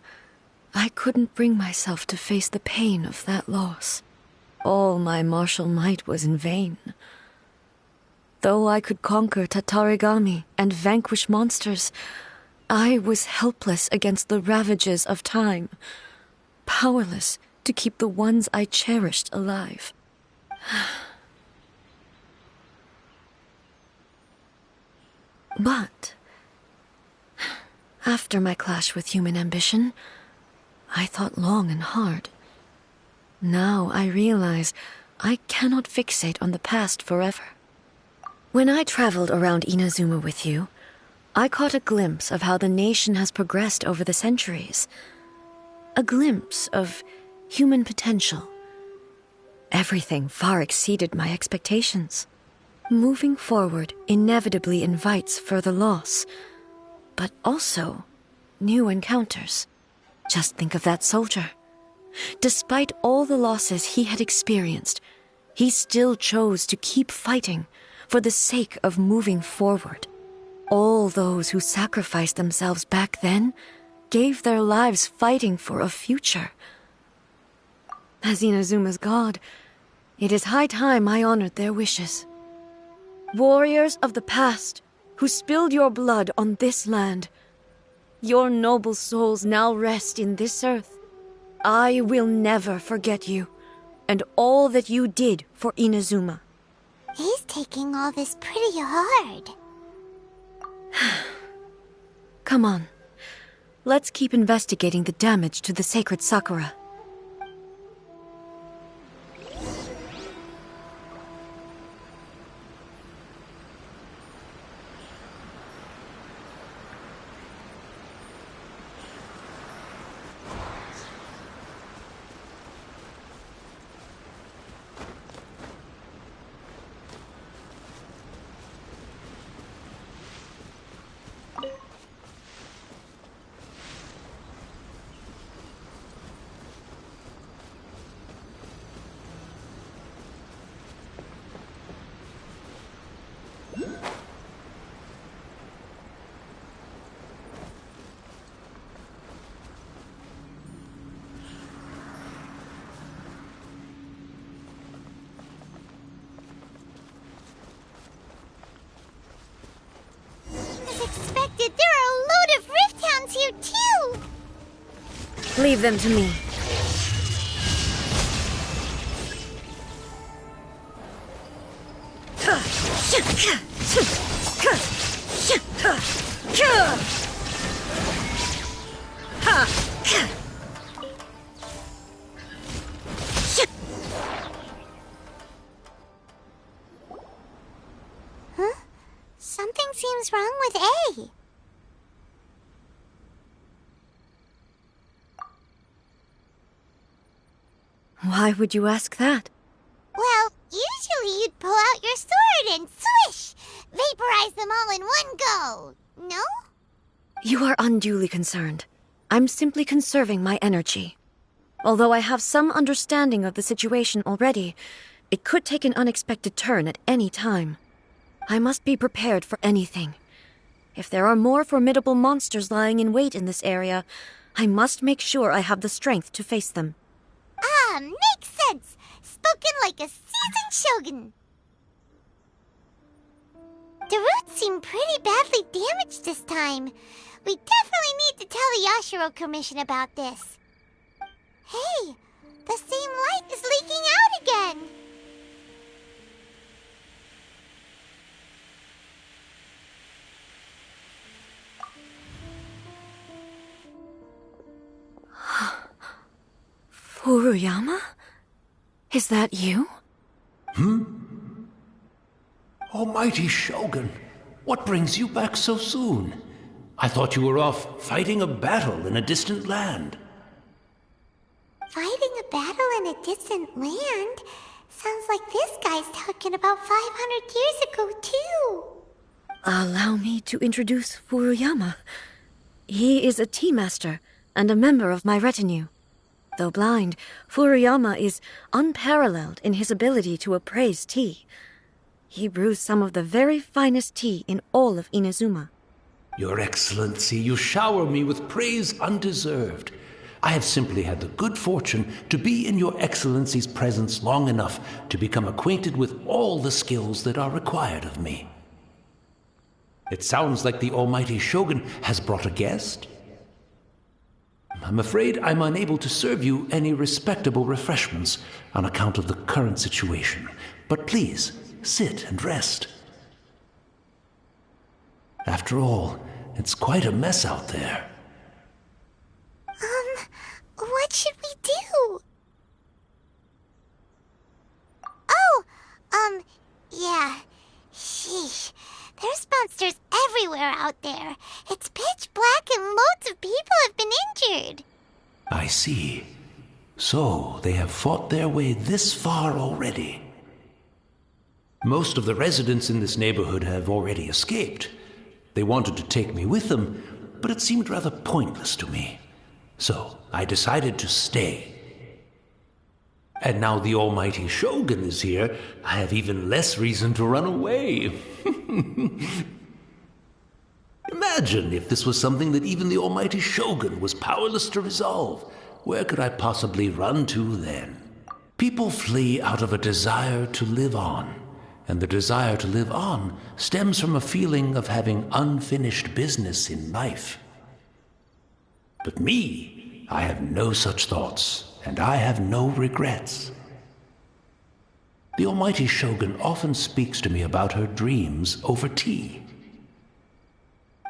I couldn't bring myself to face the pain of that loss. All my martial might was in vain. Though I could conquer Tatarigami and vanquish monsters, I was helpless against the ravages of time, powerless to keep the ones I cherished alive. But after my clash with human ambition, I thought long and hard. Now I realize I cannot fixate on the past forever. When I traveled around Inazuma with you, I caught a glimpse of how the nation has progressed over the centuries. A glimpse of human potential. Everything far exceeded my expectations. Moving forward inevitably invites further loss, but also new encounters. Just think of that soldier. Despite all the losses he had experienced, he still chose to keep fighting for the sake of moving forward. All those who sacrificed themselves back then gave their lives fighting for a future. As Inazuma's god, it is high time I honored their wishes. Warriors of the past, who spilled your blood on this land, your noble souls now rest in this earth. I will never forget you, and all that you did for Inazuma. He's taking all this pretty hard. Come on. Let's keep investigating the damage to the sacred Sakura. Expected, there are a load of Rift Hounds here too! Leave them to me. with A? Why would you ask that? Well, usually you'd pull out your sword and swish! Vaporize them all in one go, no? You are unduly concerned. I'm simply conserving my energy. Although I have some understanding of the situation already, it could take an unexpected turn at any time. I must be prepared for anything. If there are more formidable monsters lying in wait in this area, I must make sure I have the strength to face them. Ah, makes sense! Spoken like a seasoned shogun. The roots seem pretty badly damaged this time. We definitely need to tell the Yashiro Commission about this. Hey, the same light is leaking out again! Furuyama? Is that you? Almighty Shogun, what brings you back so soon? I thought you were off fighting a battle in a distant land. Fighting a battle in a distant land? Sounds like this guy's talking about 500 years ago, too. Allow me to introduce Furuyama. He is a tea master and a member of my retinue. Though blind, Furuyama is unparalleled in his ability to appraise tea. He brews some of the very finest tea in all of Inazuma. Your Excellency, you shower me with praise undeserved. I have simply had the good fortune to be in Your Excellency's presence long enough to become acquainted with all the skills that are required of me. It sounds like the Almighty Shogun has brought a guest. I'm afraid I'm unable to serve you any respectable refreshments on account of the current situation. But please, sit and rest. After all, it's quite a mess out there. What should we do? Oh, yeah. Sheesh. There's monsters everywhere out there. It's pitch black and loads of people have been injured. I see. So, they have fought their way this far already. Most of the residents in this neighborhood have already escaped. They wanted to take me with them, but it seemed rather pointless to me. So, I decided to stay. And now the Almighty Shogun is here, I have even less reason to run away. Imagine if this was something that even the Almighty Shogun was powerless to resolve. Where could I possibly run to then? People flee out of a desire to live on, and the desire to live on stems from a feeling of having unfinished business in life. But me, I have no such thoughts, and I have no regrets. The Almighty Shogun often speaks to me about her dreams over tea.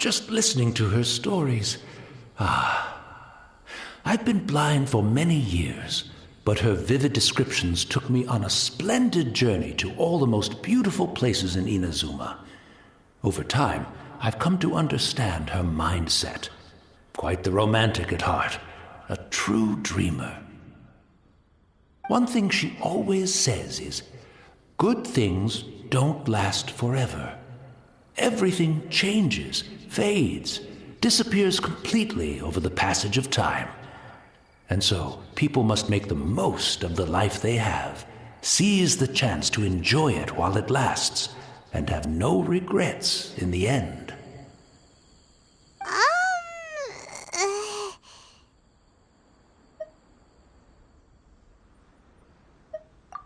Just listening to her stories, I've been blind for many years, but her vivid descriptions took me on a splendid journey to all the most beautiful places in Inazuma. Over time, I've come to understand her mindset. Quite the romantic at heart, a true dreamer. One thing she always says is, good things don't last forever. Everything changes, fades, disappears completely over the passage of time. And so, people must make the most of the life they have, seize the chance to enjoy it while it lasts, and have no regrets in the end.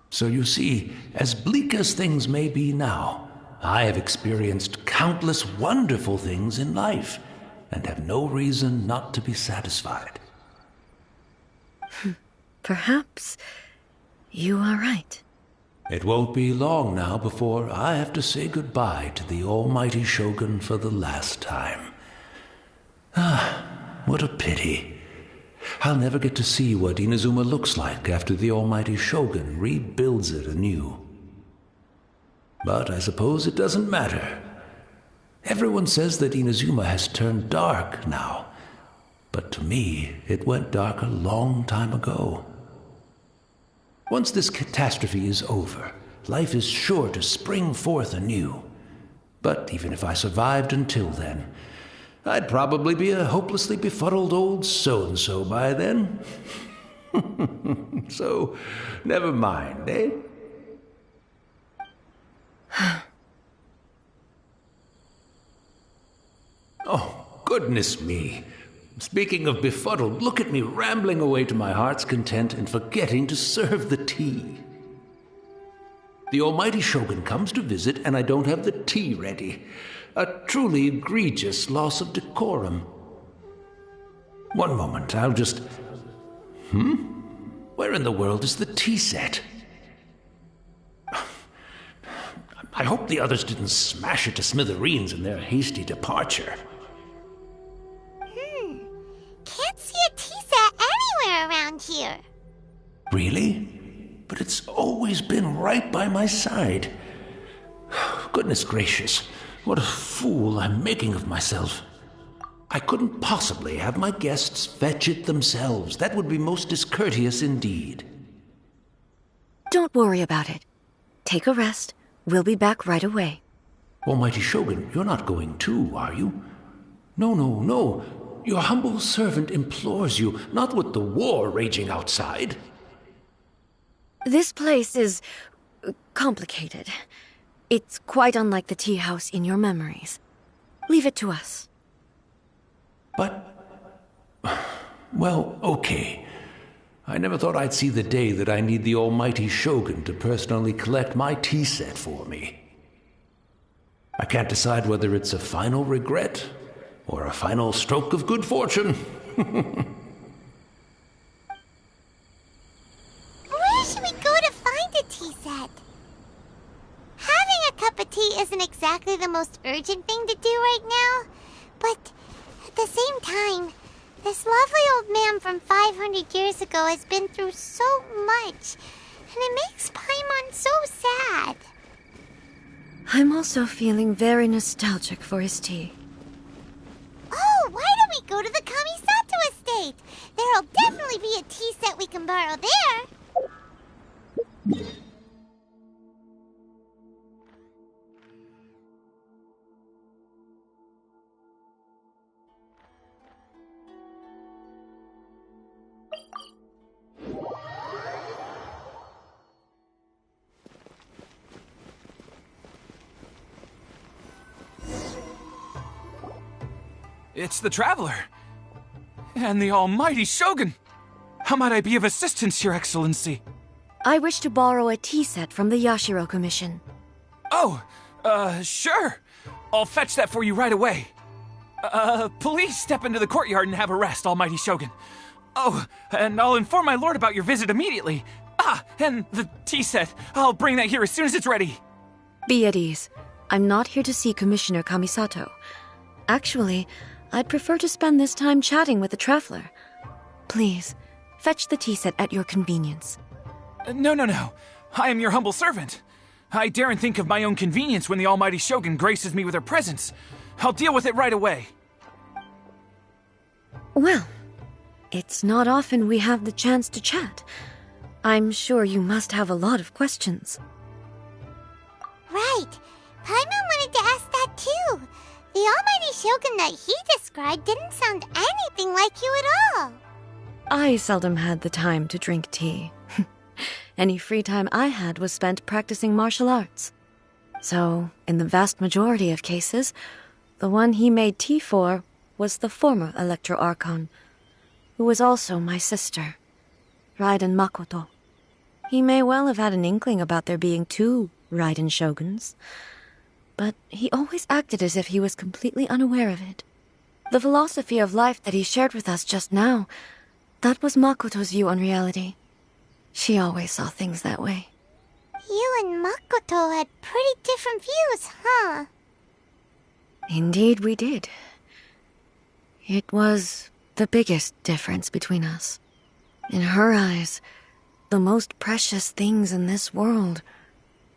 So you see, as bleak as things may be now, I have experienced countless wonderful things in life, and have no reason not to be satisfied. Perhaps you are right. It won't be long now before I have to say goodbye to the Almighty Shogun for the last time. What a pity. I'll never get to see what Inazuma looks like after the Almighty Shogun rebuilds it anew. But I suppose it doesn't matter. Everyone says that Inazuma has turned dark now, but to me, it went dark a long time ago. Once this catastrophe is over, life is sure to spring forth anew. But even if I survived until then, I'd probably be a hopelessly befuddled old so-and-so by then. So, never mind, eh? Oh, goodness me. Speaking of befuddled, look at me rambling away to my heart's content and forgetting to serve the tea. The almighty Shogun comes to visit and I don't have the tea ready. A truly egregious loss of decorum. One moment, I'll just... Where in the world is the tea set? I hope the others didn't smash it to smithereens in their hasty departure. Can't see a tea set anywhere around here. Really? But it's always been right by my side. Goodness gracious, what a fool I'm making of myself. I couldn't possibly have my guests fetch it themselves. That would be most discourteous indeed. Don't worry about it. Take a rest. We'll be back right away. Almighty Shogun, you're not going too, are you? No. Your humble servant implores you, not with the war raging outside. This place is complicated. It's quite unlike the tea house in your memories. Leave it to us. But... well, okay. I never thought I'd see the day that I need the almighty Shogun to personally collect my tea set for me. I can't decide whether it's a final regret or a final stroke of good fortune. Where should we go to find a tea set? Having a cup of tea isn't exactly the most urgent thing to do right now, but at the same time, this lovely old man from 500 years ago has been through so much, and it makes Paimon so sad. I'm also feeling very nostalgic for his tea. Oh, why don't we go to the Kamisato estate? There'll definitely be a tea set we can borrow there. It's the Traveler. And the almighty Shogun. How might I be of assistance, Your Excellency? I wish to borrow a tea set from the Yashiro Commission. Oh, sure. I'll fetch that for you right away. Please step into the courtyard and have a rest, almighty Shogun. Oh, and I'll inform my lord about your visit immediately. Ah, and the tea set. I'll bring that here as soon as it's ready. Be at ease. I'm not here to see Commissioner Kamisato. Actually, I'd prefer to spend this time chatting with the Traveler. Please, fetch the tea set at your convenience. No. I am your humble servant. I daren't think of my own convenience when the almighty Shogun graces me with her presence. I'll deal with it right away. Well, it's not often we have the chance to chat. I'm sure you must have a lot of questions. Right. Paimon wanted to ask that too. The almighty Shogun that he described didn't sound anything like you at all. I seldom had the time to drink tea. Any free time I had was spent practicing martial arts. So, in the vast majority of cases, the one he made tea for was the former Electro Archon, who was also my sister, Raiden Makoto. He may well have had an inkling about there being two Raiden Shoguns, but he always acted as if he was completely unaware of it. The philosophy of life that he shared with us just now, that was Makoto's view on reality. She always saw things that way. You and Makoto had pretty different views, huh? Indeed we did. It was the biggest difference between us. In her eyes, the most precious things in this world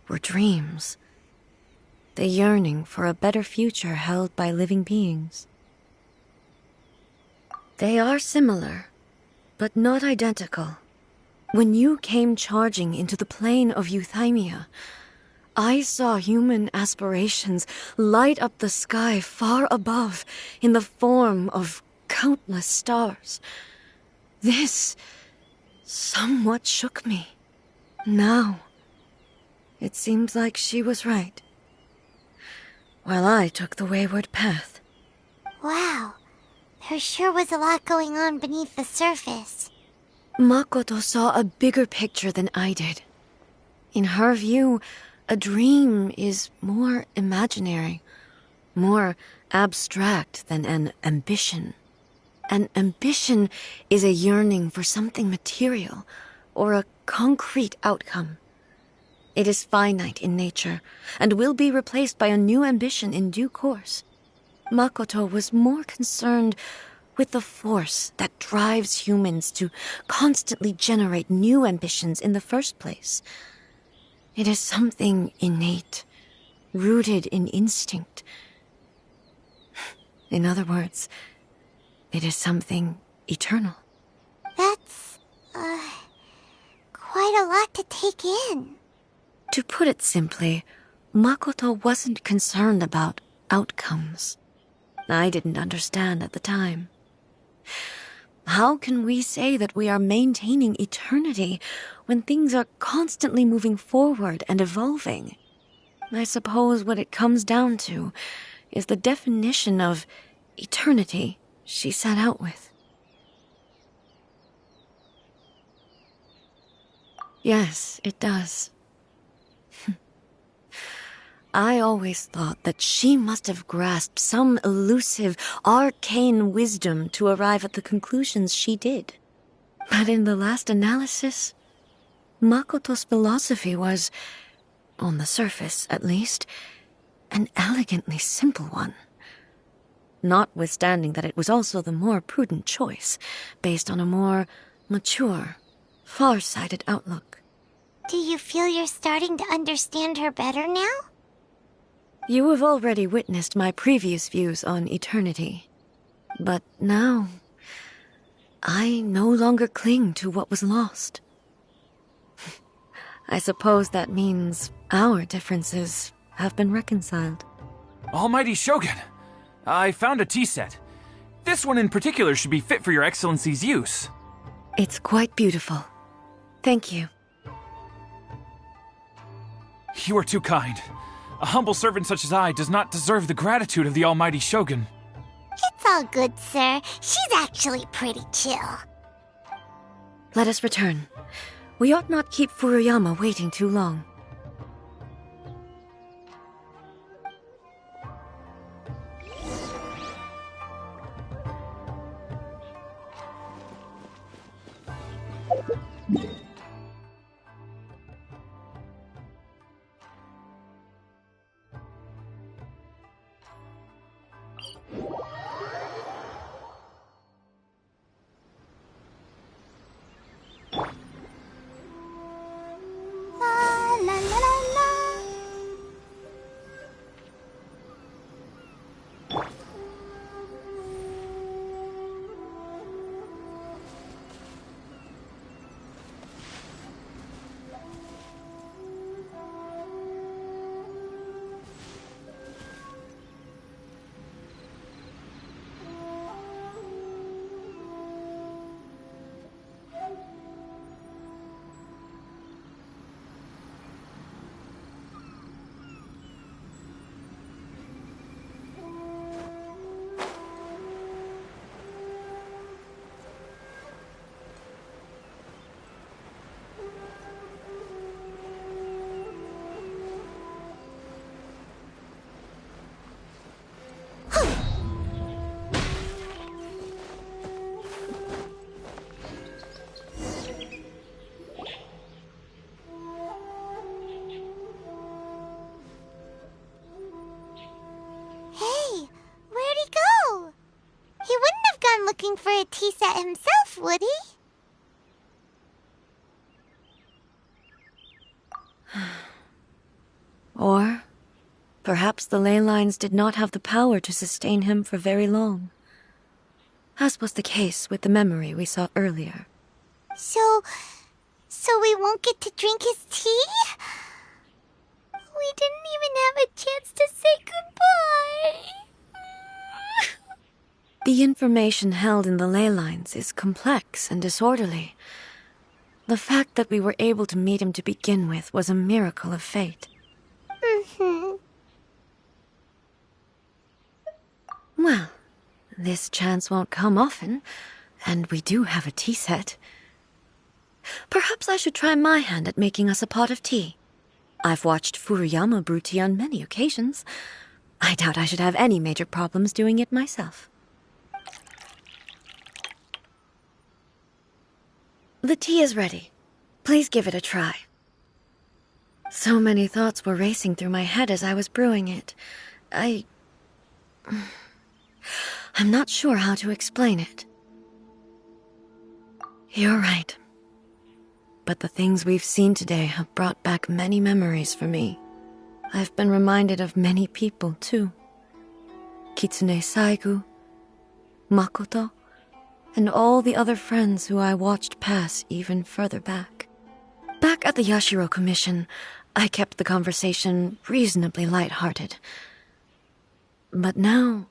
were dreams. the yearning for a better future held by living beings. They are similar, but not identical. When you came charging into the plane of Euthymia, I saw human aspirations light up the sky far above in the form of countless stars. This somewhat shook me. Now, it seems like she was right, while I took the wayward path. Wow, there sure was a lot going on beneath the surface. Makoto saw a bigger picture than I did. In her view, a dream is more imaginary, more abstract than an ambition. An ambition is a yearning for something material, or a concrete outcome. It is finite in nature, and will be replaced by a new ambition in due course. Makoto was more concerned with the force that drives humans to constantly generate new ambitions in the first place. It is something innate, rooted in instinct. In other words, it is something eternal. That's, quite a lot to take in. To put it simply, Makoto wasn't concerned about outcomes. I didn't understand at the time. How can we say that we are maintaining eternity when things are constantly moving forward and evolving? I suppose what it comes down to is the definition of eternity she set out with. Yes, it does. I always thought that she must have grasped some elusive, arcane wisdom to arrive at the conclusions she did. But in the last analysis, Makoto's philosophy was, on the surface at least, an elegantly simple one. Notwithstanding that it was also the more prudent choice, based on a more mature, far-sighted outlook. Do you feel you're starting to understand her better now? You have already witnessed my previous views on eternity. But now, I no longer cling to what was lost. I suppose that means our differences have been reconciled. Almighty Shogun, I found a tea set. This one in particular should be fit for your Excellency's use. It's quite beautiful. Thank you. You are too kind. A humble servant such as I does not deserve the gratitude of the Almighty Shogun. It's all good, sir. She's actually pretty chill. Let us return. We ought not keep Furuyama waiting too long. La la la la la. Hey, where'd he go? He wouldn't have gone looking for a tea set himself, would he? Or Perhaps the ley lines did not have the power to sustain him for very long, as was the case with the memory we saw earlier. So we won't get to drink his tea? We didn't even have a chance to say goodbye. The information held in the ley lines is complex and disorderly. The fact that we were able to meet him to begin with was a miracle of fate. Well, this chance won't come often, and we do have a tea set. Perhaps I should try my hand at making us a pot of tea. I've watched Furuyama brew tea on many occasions. I doubt I should have any major problems doing it myself. The tea is ready. Please give it a try. So many thoughts were racing through my head as I was brewing it. I'm not sure how to explain it. You're right. But the things we've seen today have brought back many memories for me. I've been reminded of many people, too. Kitsune Saigu, Makoto, and all the other friends who I watched pass even further back. Back at the Yashiro Commission, I kept the conversation reasonably light-hearted. But now,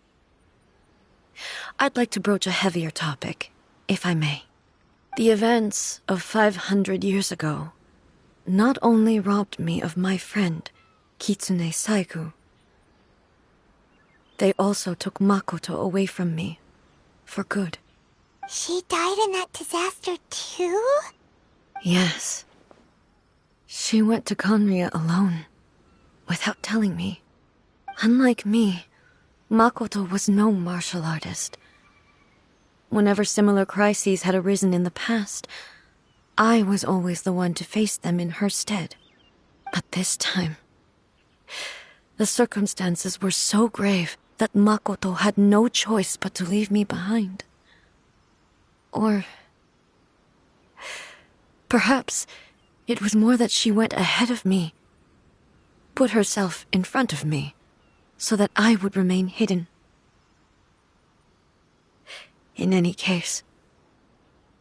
I'd like to broach a heavier topic, if I may. The events of 500 years ago not only robbed me of my friend, Kitsune Saigu, they also took Makoto away from me, for good. She died in that disaster too? Yes. She went to Conria alone, without telling me. Unlike me, Makoto was no martial artist. Whenever similar crises had arisen in the past, I was always the one to face them in her stead. But this time, the circumstances were so grave that Makoto had no choice but to leave me behind. Or perhaps it was more that she went ahead of me, put herself in front of me, so that I would remain hidden. In any case,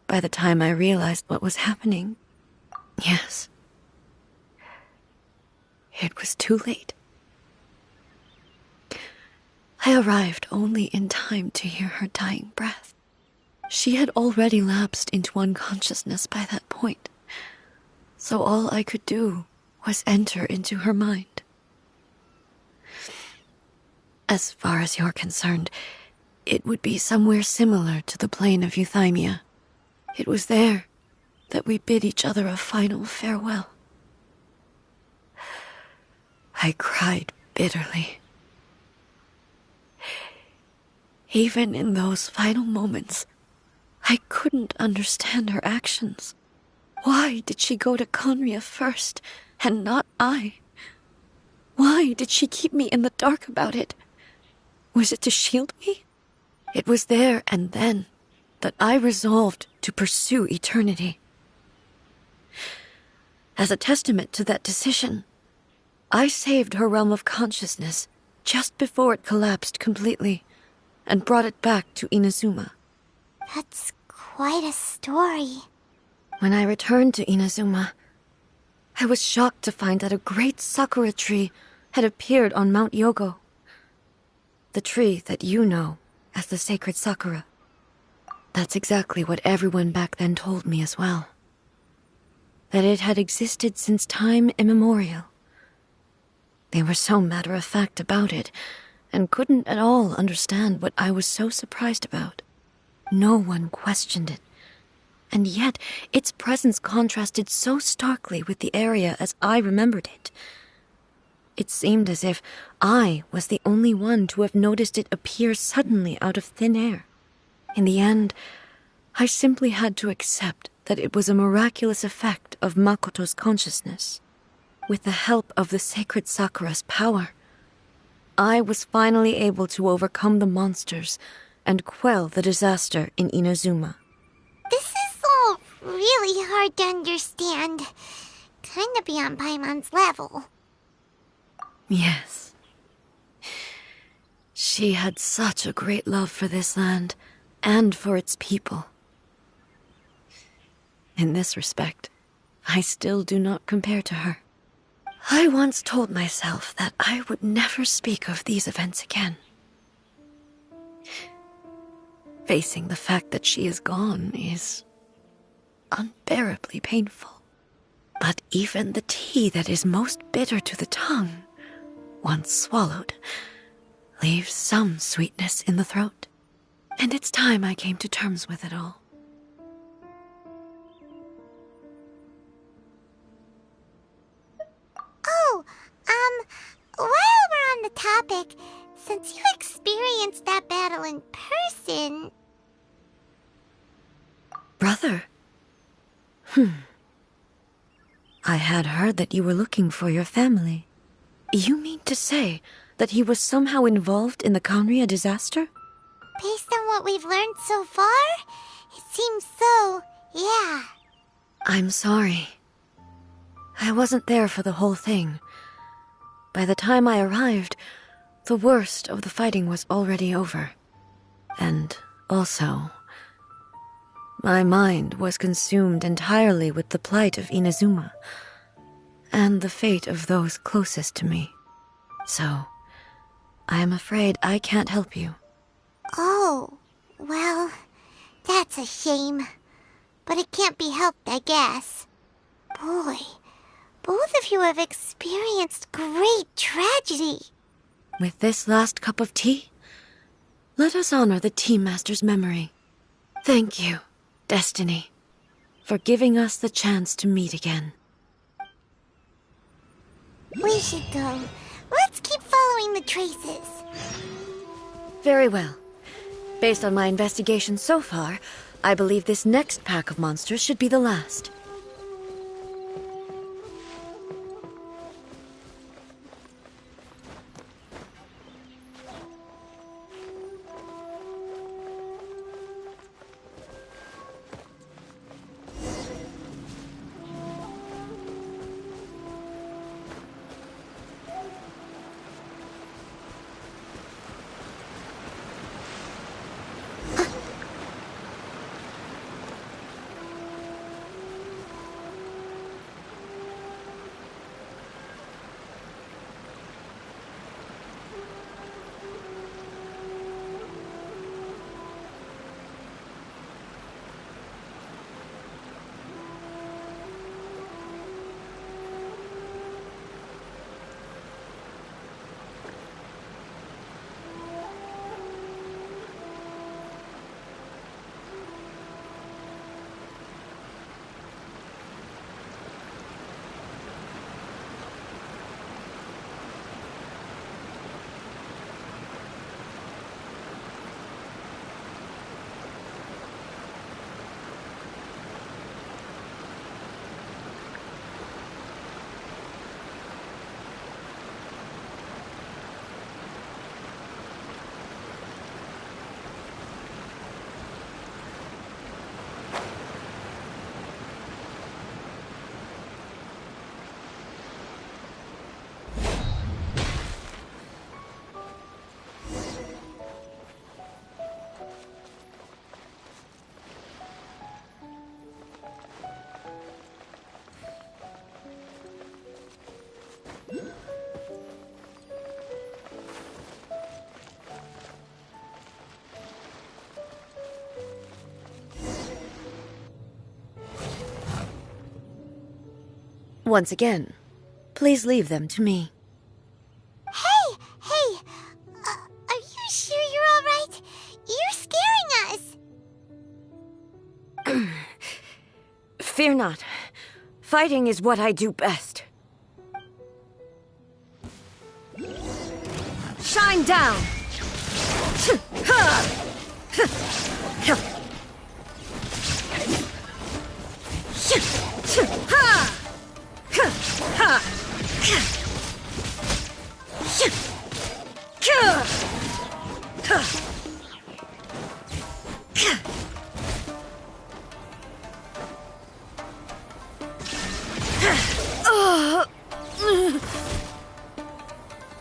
by the time I realized what was happening, yes, it was too late. I arrived only in time to hear her dying breath. She had already lapsed into unconsciousness by that point, so all I could do was enter into her mind. As far as you're concerned, it would be somewhere similar to the plane of Euthymia. It was there that we bid each other a final farewell. I cried bitterly. Even in those final moments, I couldn't understand her actions. Why did she go to Conria first, and not I? Why did she keep me in the dark about it? Was it to shield me? It was there and then that I resolved to pursue eternity. As a testament to that decision, I saved her realm of consciousness just before it collapsed completely, and brought it back to Inazuma. That's quite a story. When I returned to Inazuma, I was shocked to find that a great sakura tree had appeared on Mount Yogo. The tree that you know as the sacred sakura. That's exactly what everyone back then told me as well. That it had existed since time immemorial. They were so matter-of-fact about it, and couldn't at all understand what I was so surprised about. No one questioned it, and yet its presence contrasted so starkly with the area as I remembered it. It seemed as if I was the only one to have noticed it appear suddenly out of thin air. In the end, I simply had to accept that it was a miraculous effect of Makoto's consciousness. With the help of the sacred Sakura's power, I was finally able to overcome the monsters and quell the disaster in Inazuma. This is all really hard to understand. Kinda beyond Paimon's level. Yes, She had such a great love for this land, and for its people. In this respect, I still do not compare to her. I once told myself that I would never speak of these events again. Facing the fact that she is gone is unbearably painful. But even the tea that is most bitter to the tongue, once swallowed, leaves some sweetness in the throat. And it's time I came to terms with it all. Oh, while we're on the topic, since you experienced that battle in person... Brother? I had heard that you were looking for your family. You mean to say that he was somehow involved in the Conria disaster? Based on what we've learned so far, it seems so, yeah. I'm sorry. I wasn't there for the whole thing. By the time I arrived, the worst of the fighting was already over. And also, my mind was consumed entirely with the plight of Inazuma, and the fate of those closest to me. So, I am afraid I can't help you. Oh, well, that's a shame. But it can't be helped, I guess. Boy, both of you have experienced great tragedy. With this last cup of tea, let us honor the Tea Master's memory. Thank you, Destiny, for giving us the chance to meet again. We should go. Let's keep following the traces. Very well. Based on my investigation so far, I believe this next pack of monsters should be the last. Once again, please leave them to me. Hey! Are you sure you're all right? You're scaring us! Fear not. Fighting is what I do best. Shine down!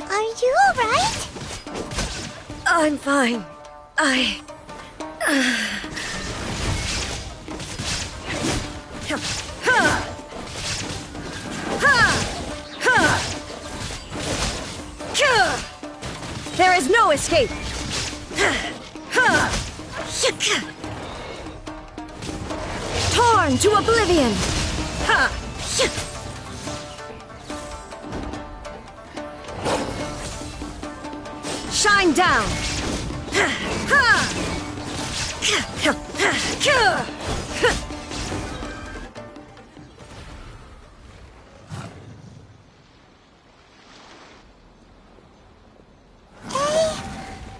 Are you alright? I'm fine. There is no escape! Torn to oblivion! Shine down!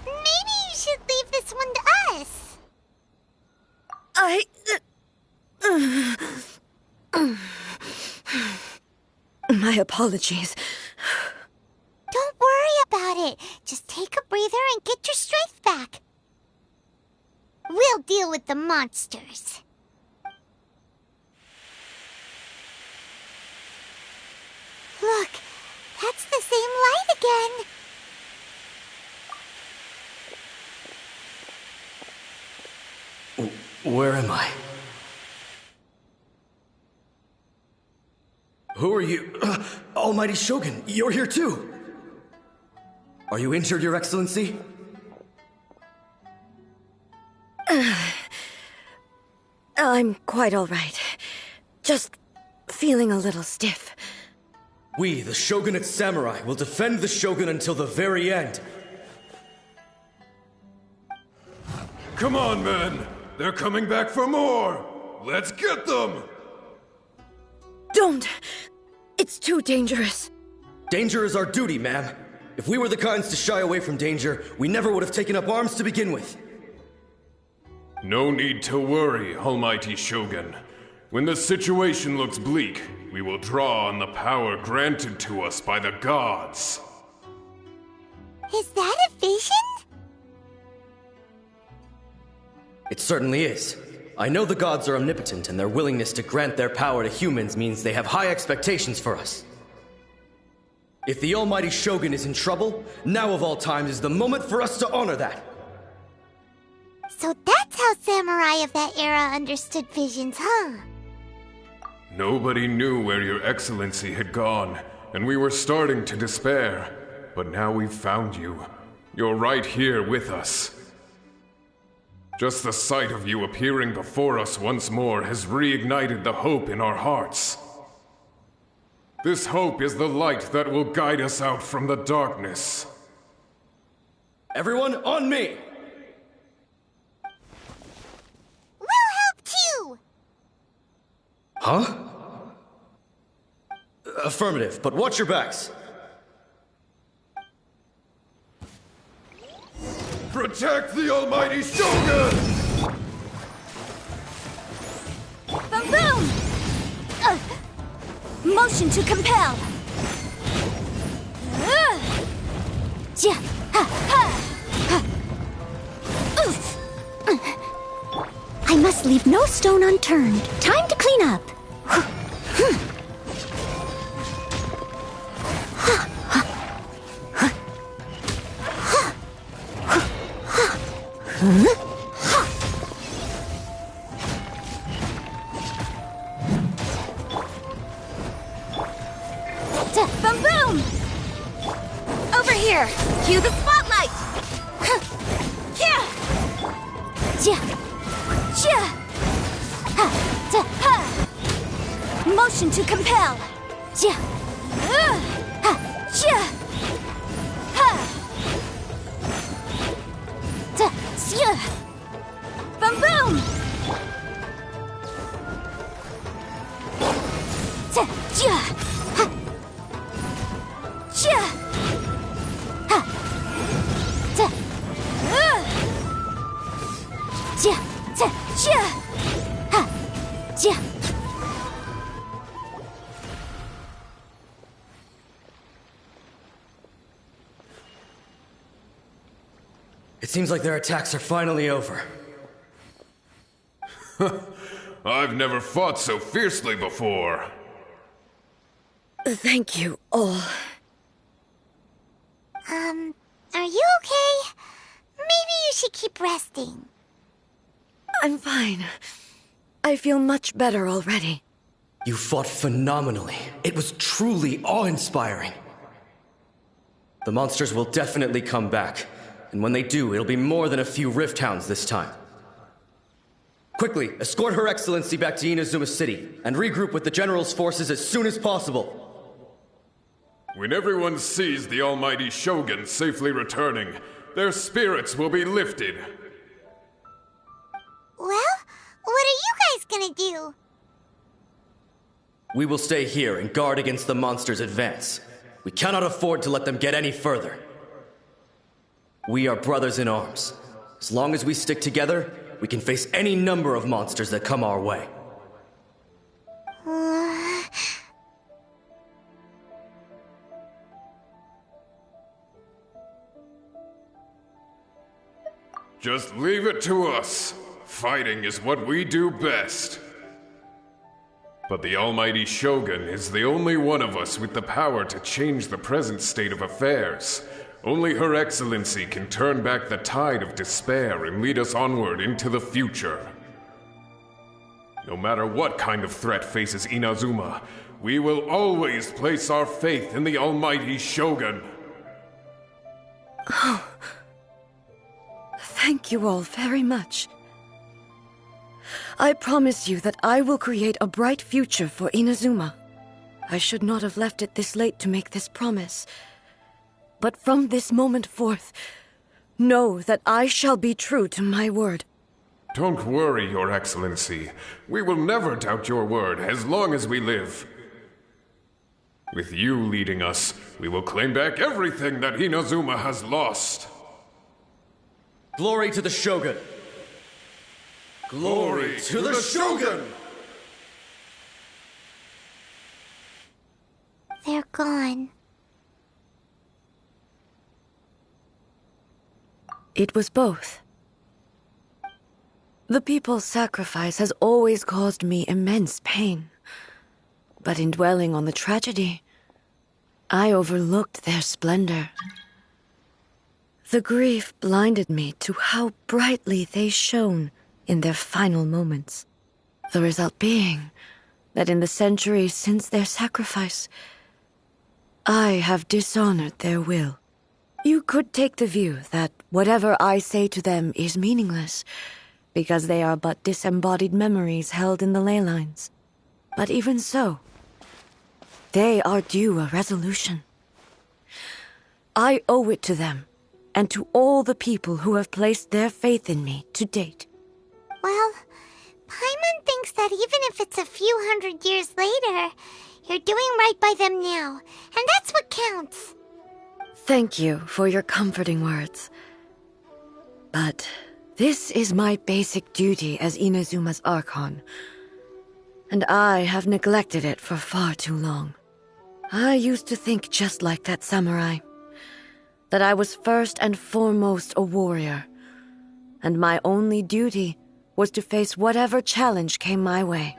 Maybe you should leave this one to us. My apologies. Don't worry about it. Just take a breather and get your strength back. We'll deal with the monsters. Look, that's the same light again. Where am I? Who are you? Almighty Shogun, you're here too! Are you injured, Your Excellency? I'm quite all right. Just feeling a little stiff. We, the Shogunate Samurai, will defend the Shogun until the very end. Come on, men! They're coming back for more! Let's get them! Don't! It's too dangerous. Danger is our duty, ma'am. If we were the kinds to shy away from danger, we never would have taken up arms to begin with. No need to worry, Almighty Shogun. When the situation looks bleak, we will draw on the power granted to us by the gods. Is that a vision? It certainly is. I know the gods are omnipotent, and their willingness to grant their power to humans means they have high expectations for us. If the Almighty Shogun is in trouble, now of all times is the moment for us to honor that. So that's how samurai of that era understood visions, huh? Nobody knew where Your Excellency had gone, and we were starting to despair. But now we've found you. You're right here with us. Just the sight of you appearing before us once more has reignited the hope in our hearts. This hope is the light that will guide us out from the darkness. Everyone, on me! We'll help too! Huh? Affirmative, but watch your backs. Protect the Almighty Shogun! Boom boom! Motion to compel! Ja, ha, ha. Oof. I must leave no stone unturned. Time to clean up. Boom boom! Over here! Cue the spotlight! Yeah! Ja! Ja! Ha! Da! Ha! Motion to compel! Ja! Ha! Ja! Ha! Da! Ja! Boom boom! Da! Ja! Ha! Ja! Ha! Da! Ja! Da! Ja! Ha! Ja! It seems like their attacks are finally over. I've never fought so fiercely before. Thank you all. Are you okay? Maybe you should keep resting. I'm fine. I feel much better already. You fought phenomenally. It was truly awe-inspiring. The monsters will definitely come back, and when they do, it'll be more than a few Rift Hounds this time. Quickly, escort Her Excellency back to Inazuma City, and regroup with the General's forces as soon as possible. When everyone sees the almighty Shogun safely returning, their spirits will be lifted. Well, what are you guys gonna do? We will stay here and guard against the monsters' advance. We cannot afford to let them get any further. We are brothers in arms. As long as we stick together, we can face any number of monsters that come our way. Just leave it to us. Fighting is what we do best. But the almighty Shogun is the only one of us with the power to change the present state of affairs. Only Her Excellency can turn back the tide of despair and lead us onward into the future. No matter what kind of threat faces Inazuma, we will always place our faith in the almighty Shogun. Oh. Thank you all very much. I promise you that I will create a bright future for Inazuma. I should not have left it this late to make this promise. But from this moment forth, know that I shall be true to my word. Don't worry, Your Excellency. We will never doubt your word as long as we live. With you leading us, we will claim back everything that Inazuma has lost. Glory to the Shogun! Glory to the Shogun! They're gone. It was both. The people's sacrifice has always caused me immense pain. But in dwelling on the tragedy, I overlooked their splendor. The grief blinded me to how brightly they shone in their final moments. The result being that in the centuries since their sacrifice, I have dishonored their will. You could take the view that whatever I say to them is meaningless, because they are but disembodied memories held in the ley lines. But even so, they are due a resolution. I owe it to them, and to all the people who have placed their faith in me to date. Well, Paimon thinks that even if it's a few hundred years later, you're doing right by them now, and that's what counts. Thank you for your comforting words. But this is my basic duty as Inazuma's Archon, and I have neglected it for far too long. I used to think just like that samurai, that I was first and foremost a warrior, and my only duty was to face whatever challenge came my way.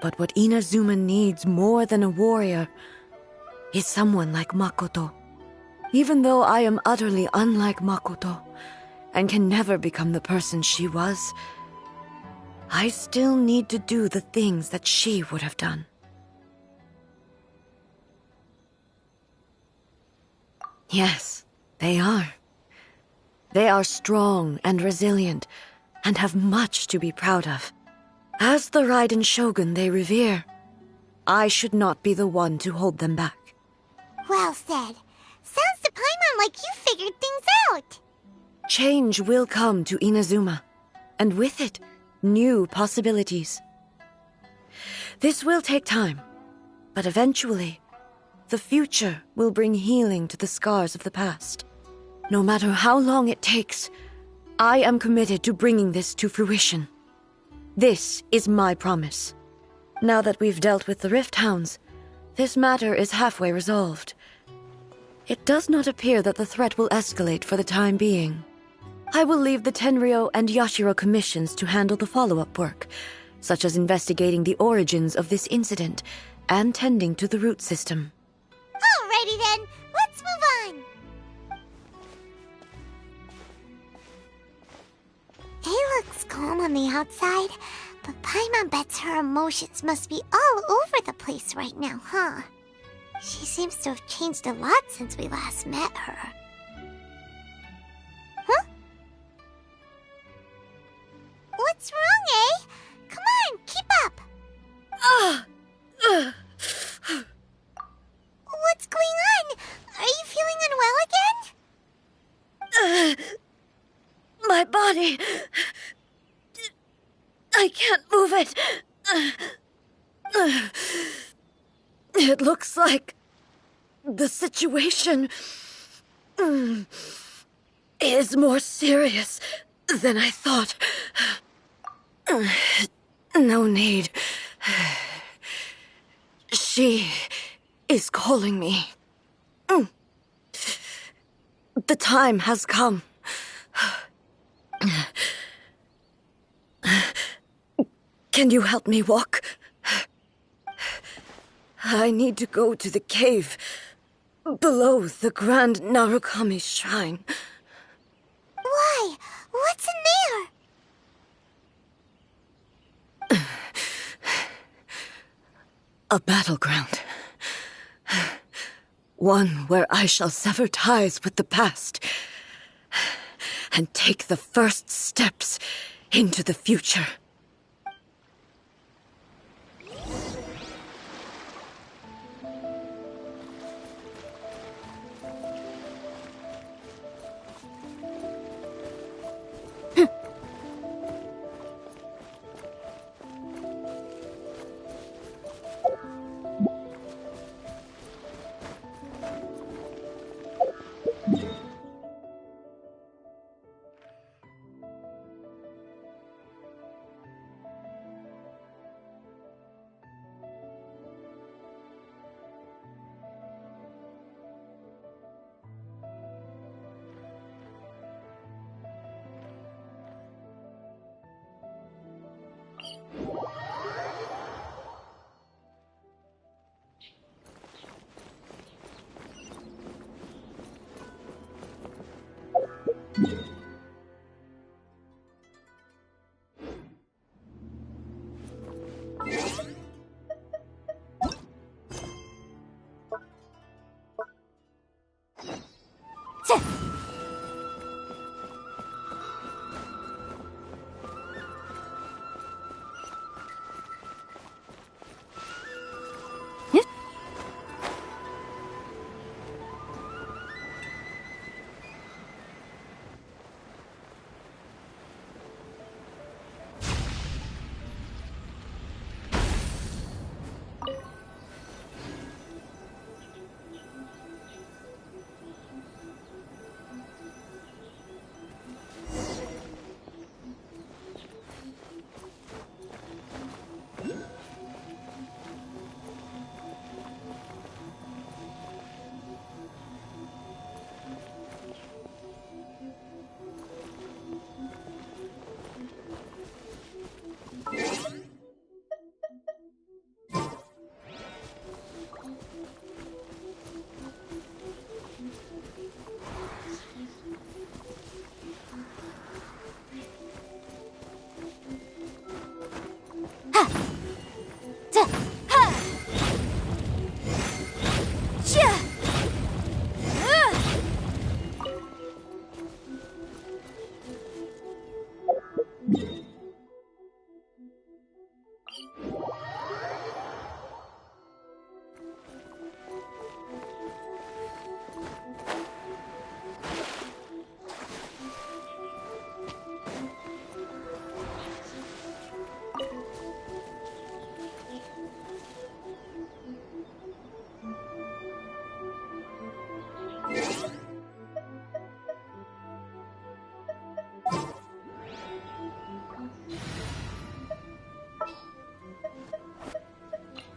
But what Inazuma needs more than a warrior is someone like Makoto. Even though I am utterly unlike Makoto, and can never become the person she was, I still need to do the things that she would have done. Yes, they are. They are strong and resilient, and have much to be proud of. As the Raiden Shogun they revere, I should not be the one to hold them back. Well said. Sounds to Paimon like you figured things out. Change will come to Inazuma, and with it, new possibilities. This will take time, but eventually, the future will bring healing to the scars of the past. No matter how long it takes, I am committed to bringing this to fruition. This is my promise. Now that we've dealt with the Rift Hounds, this matter is halfway resolved. It does not appear that the threat will escalate for the time being. I will leave the Tenryo and Yashiro commissions to handle the follow-up work, such as investigating the origins of this incident and tending to the root system. Alrighty then, let's move on. Faye looks calm on the outside, but Paimon bets her emotions must be all over the place right now, huh? She seems to have changed a lot since we last met her. Huh? What's wrong, eh? Come on, keep up! What's going on? Are you feeling unwell again? My body... I can't move it. It looks like the situation is more serious than I thought. No need. She is calling me. The time has come. Can you help me walk? I need to go to the cave below the Grand Narukami Shrine. Why? What's in there? A battleground. One where I shall sever ties with the past and take the first steps into the future.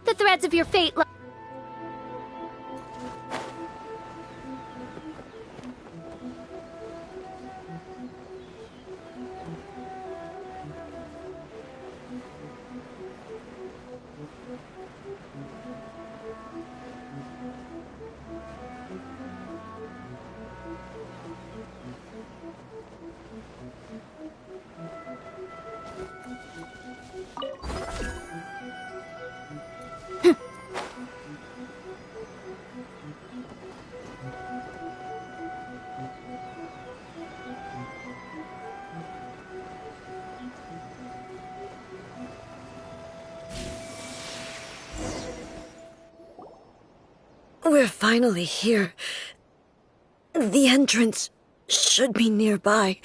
The threads of your fate We're finally here. The entrance should be nearby.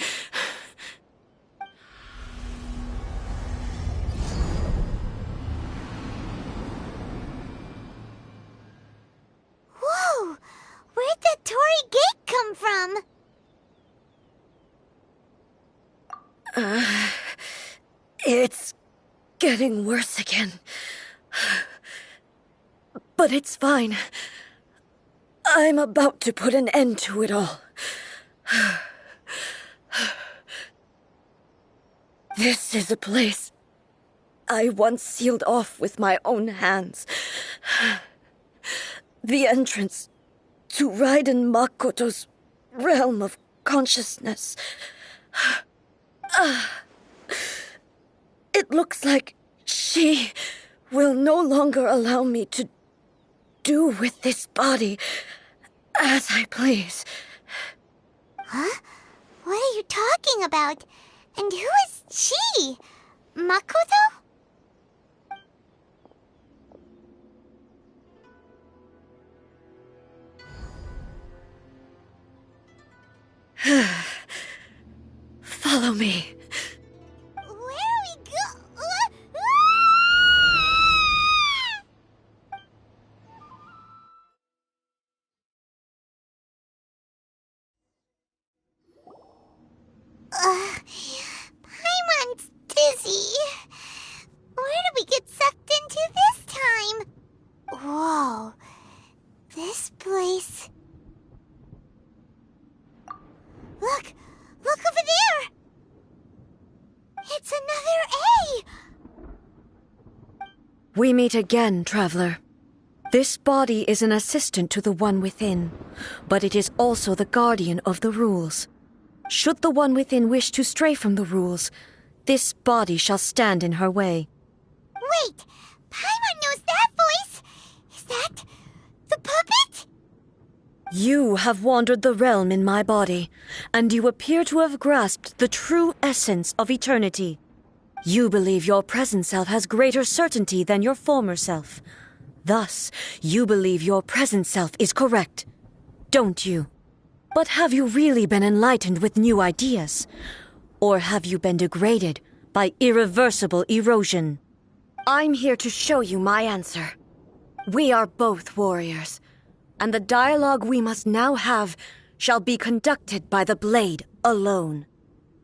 Whoa! Where'd that Torii gate come from? It's getting worse again. But it's fine. I'm about to put an end to it all. This is a place I once sealed off with my own hands. The entrance to Raiden Makoto's realm of consciousness. It looks like she will no longer allow me to do with this body as I please. Huh? What are you talking about? And who is she? Makoto? Follow me. Where are we go? Paimon's dizzy. Where did we get sucked into this time? Whoa. This place... Look! Look over there! It's another A! We meet again, traveler. This body is an assistant to the One Within, but it is also the guardian of the rules. Should the One Within wish to stray from the rules, this body shall stand in her way. Wait! Paimon knows that voice! Is that... the puppet? You have wandered the realm in my body, and you appear to have grasped the true essence of eternity. You believe your present self has greater certainty than your former self. Thus, you believe your present self is correct, don't you? But have you really been enlightened with new ideas? Or have you been degraded by irreversible erosion? I'm here to show you my answer. We are both warriors, and the dialogue we must now have shall be conducted by the blade alone.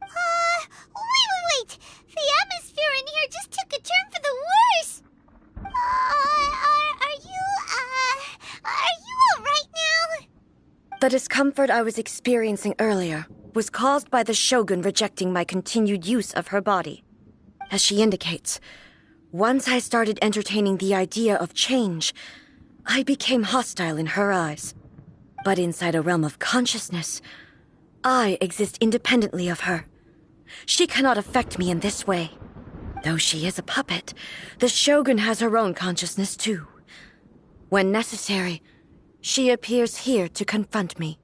Wait! The atmosphere in here just took a turn for the worse! Are you alright now? The discomfort I was experiencing earlier was caused by the Shogun rejecting my continued use of her body. As she indicates, once I started entertaining the idea of change, I became hostile in her eyes. But inside a realm of consciousness, I exist independently of her. She cannot affect me in this way. Though she is a puppet, the Shogun has her own consciousness too. When necessary, she appears here to confront me.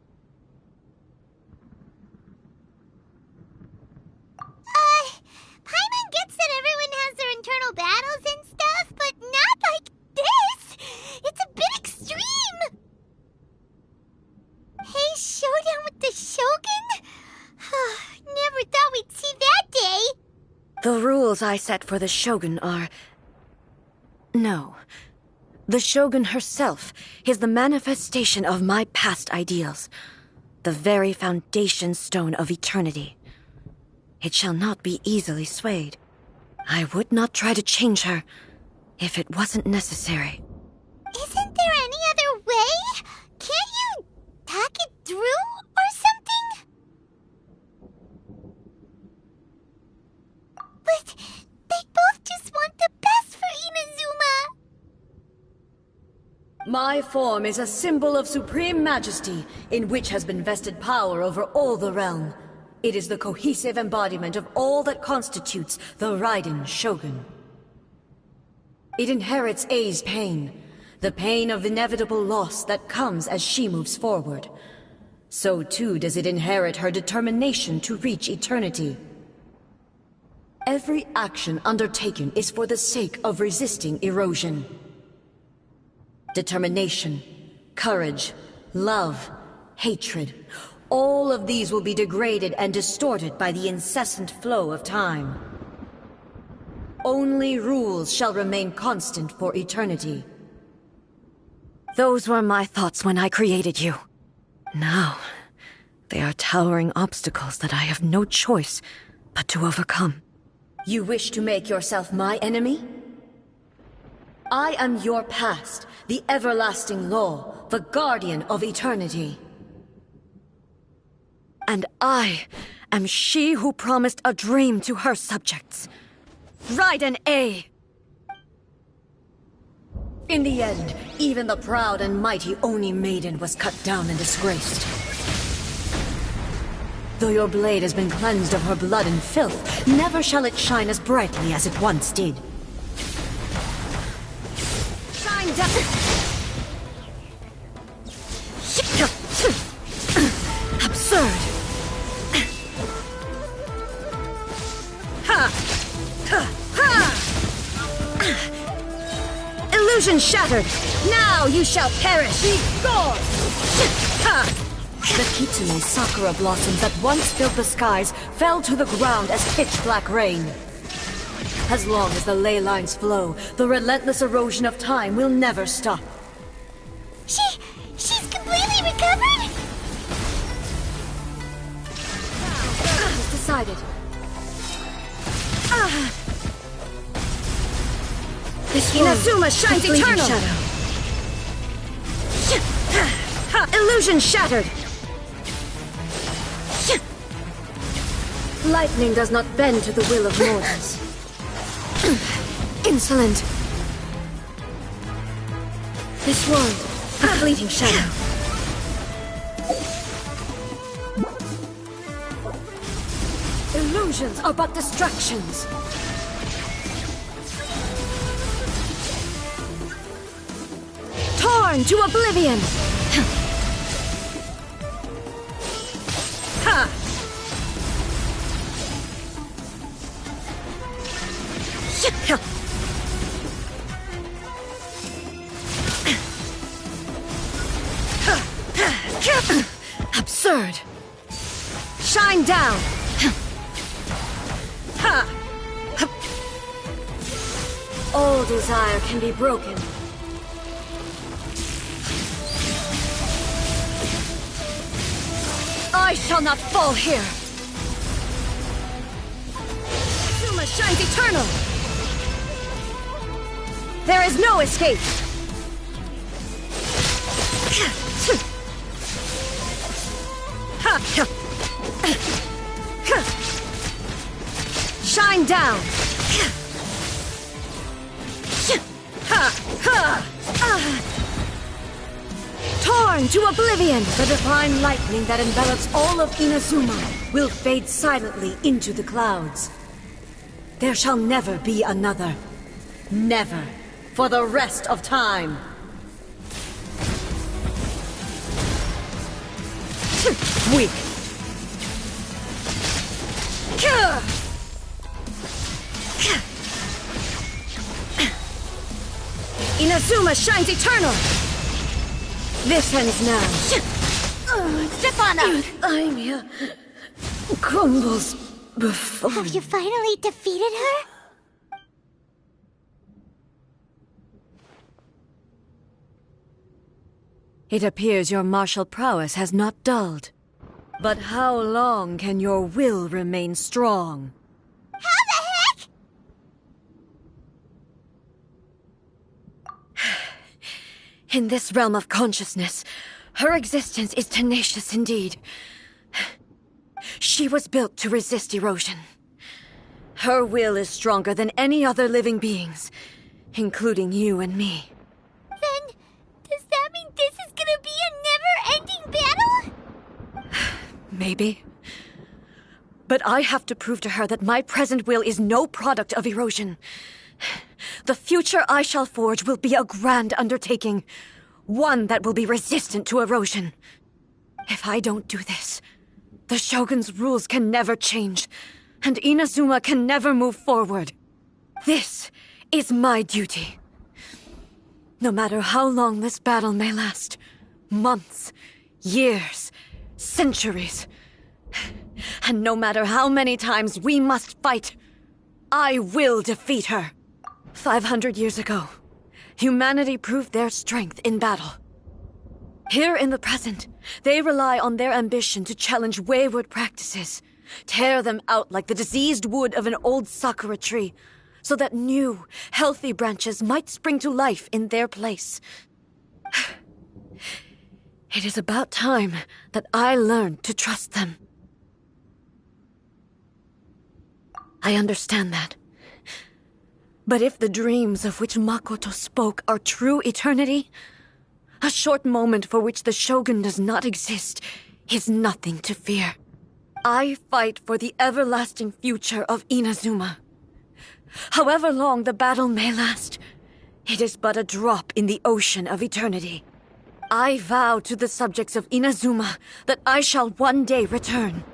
Paimon gets that everyone has their internal battles and stuff, but not like this! It's a bit extreme! Hey, showdown with the Shogun? Never thought we'd see that day! The rules I set for the Shogun are... No. The Shogun herself is the manifestation of my past ideals. The very foundation stone of eternity. It shall not be easily swayed. I would not try to change her if it wasn't necessary. Isn't there any other way? Can't you talk it through or something? But they both just want the best for Inazuma. My form is a symbol of supreme majesty, in which has been vested power over all the realm. It is the cohesive embodiment of all that constitutes the Raiden Shogun. It inherits Ei's pain, the pain of inevitable loss that comes as she moves forward. So too does it inherit her determination to reach eternity. Every action undertaken is for the sake of resisting erosion. Determination, courage, love, hatred. All of these will be degraded and distorted by the incessant flow of time. Only rules shall remain constant for eternity. Those were my thoughts when I created you. Now, they are towering obstacles that I have no choice but to overcome. You wish to make yourself my enemy? I am your past, the everlasting law, the guardian of eternity. And I am she who promised a dream to her subjects. Raiden A. In the end, even the proud and mighty Oni Maiden was cut down and disgraced. Though your blade has been cleansed of her blood and filth, never shall it shine as brightly as it once did. Shine down! Absurd! Ha! Ha! Ha! Illusion shattered! Now you shall perish! Be gone! Ha! The Kitsune sakura blossoms that once filled the skies fell to the ground as pitch-black rain. As long as the ley lines flow, the relentless erosion of time will never stop. She's completely recovered? It's decided. This Inazuma shines eternal! Shadow. Illusion shattered! Lightning does not bend to the will of mortals. Insolent! This world, a fleeting shadow. Illusions are but distractions. Torn to oblivion! Ha! Absurd! Shine down! Ha! All desire can be broken. I shall not fall here! Zuma shines eternal! There is no escape! Shine down! Torn to oblivion! The divine lightning that envelops all of Inazuma will fade silently into the clouds. There shall never be another. Never. For the rest of time. Weak. Inazuma shines eternal! This ends now. Step on up! Ymir crumbles before... Have you finally defeated her? It appears your martial prowess has not dulled. But how long can your will remain strong? How the heck? In this realm of consciousness, her existence is tenacious indeed. She was built to resist erosion. Her will is stronger than any other living being's, including you and me. Then, does that mean this is gonna be a never-ending battle? Maybe. But I have to prove to her that my present will is no product of erosion. The future I shall forge will be a grand undertaking. One that will be resistant to erosion. If I don't do this, the Shogun's rules can never change, and Inazuma can never move forward. This is my duty. No matter how long this battle may last, months, years, centuries. And no matter how many times we must fight, I will defeat her. 500 years ago, humanity proved their strength in battle. Here in the present, they rely on their ambition to challenge wayward practices, tear them out like the diseased wood of an old sakura tree, so that new, healthy branches might spring to life in their place. It is about time that I learned to trust them. I understand that. But if the dreams of which Makoto spoke are true eternity, a short moment for which the Shogun does not exist is nothing to fear. I fight for the everlasting future of Inazuma. However long the battle may last, it is but a drop in the ocean of eternity. I vow to the subjects of Inazuma that I shall one day return.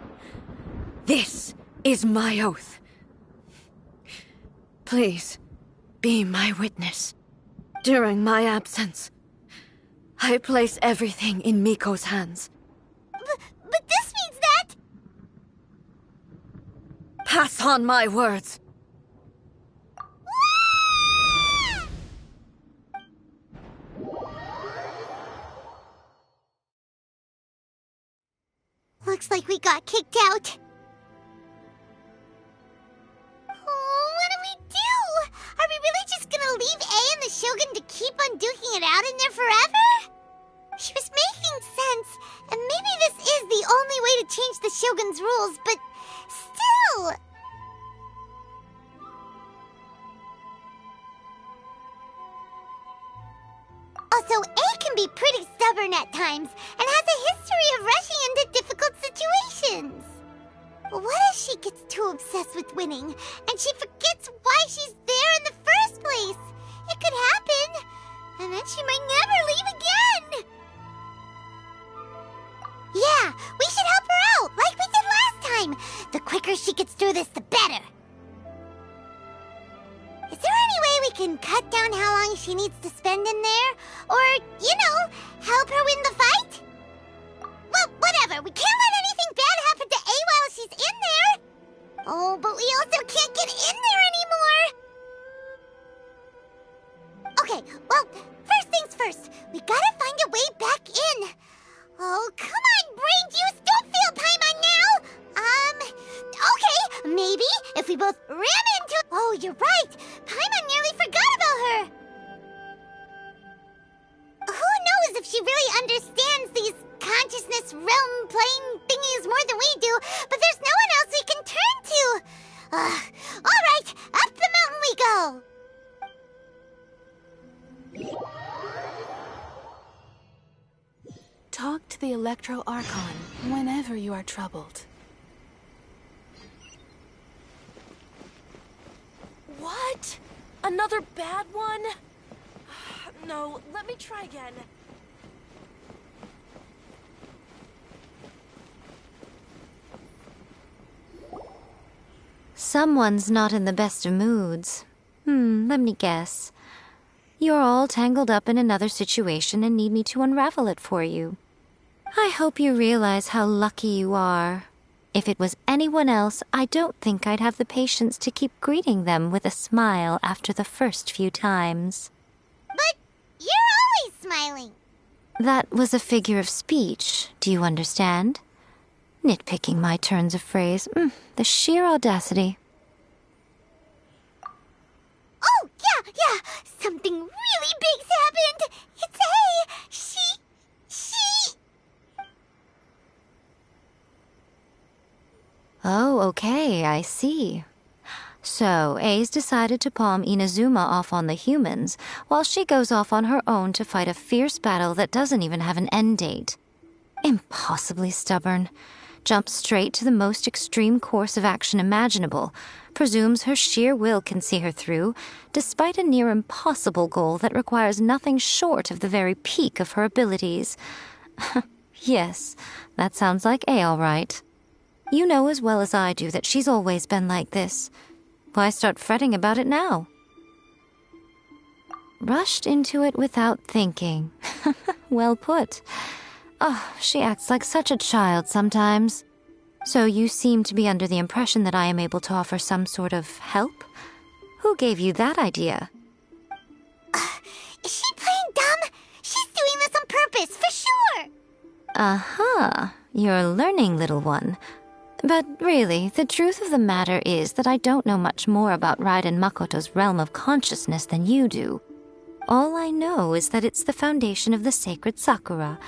This is my oath. Please, be my witness. During my absence, I place everything in Miko's hands. But this means that... Pass on my words. Looks like we got kicked out. Oh, what do we do? Are we really just gonna leave A and the Shogun to keep on duking it out in there forever? She was making sense, and maybe this is the only way to change the Shogun's rules, but still... Also, A can be pretty stubborn at times, and has a history of rushing into difficult situations. What if she gets too obsessed with winning, and she forgets why she's there in the first place? It could happen, and then she might never leave again. Yeah, we should help her out, like we did last time. The quicker she gets through this, the better. Is there any way we can cut down how long she needs to spend in there? Or, you know, help her win the fight? Well, whatever. We can't let anything bad happen to A while she's in there. Oh, but we also can't get in there anymore. Okay, well, first things first. We gotta find a way back in. Oh, come on, brain juice. Don't feel Paimon now. Okay, maybe if we both ram into... Oh, you're right. Paimon nearly forgot about her. Who knows if she really understands these consciousness realm plane thingies more than we do, but there's no one else we can turn to. All right, up the mountain we go. Talk to the Electro Archon whenever you are troubled. What? Another bad one? No, let me try again. Someone's not in the best of moods. Let me guess. You're all tangled up in another situation and need me to unravel it for you. I hope you realize how lucky you are. If it was anyone else, I don't think I'd have the patience to keep greeting them with a smile after the first few times. But you're always smiling. That was a figure of speech, do you understand? Nitpicking my turns of phrase. The sheer audacity. Oh, yeah. Something really big's happened. It's A. She... Oh, okay, I see. So, A's decided to palm Inazuma off on the humans, while she goes off on her own to fight a fierce battle that doesn't even have an end date. Impossibly stubborn. Jumps straight to the most extreme course of action imaginable, presumes her sheer will can see her through, despite a near impossible goal that requires nothing short of the very peak of her abilities. Yes, that sounds like A all right. You know as well as I do that she's always been like this. Why start fretting about it now? Rushed into it without thinking. Well put. Oh, she acts like such a child sometimes. So you seem to be under the impression that I am able to offer some sort of help? Who gave you that idea? Is she playing dumb? She's doing this on purpose, for sure! Aha, you're learning, little one. But really, the truth of the matter is that I don't know much more about Raiden Makoto's realm of consciousness than you do. All I know is that it's the foundation of the sacred Sakura,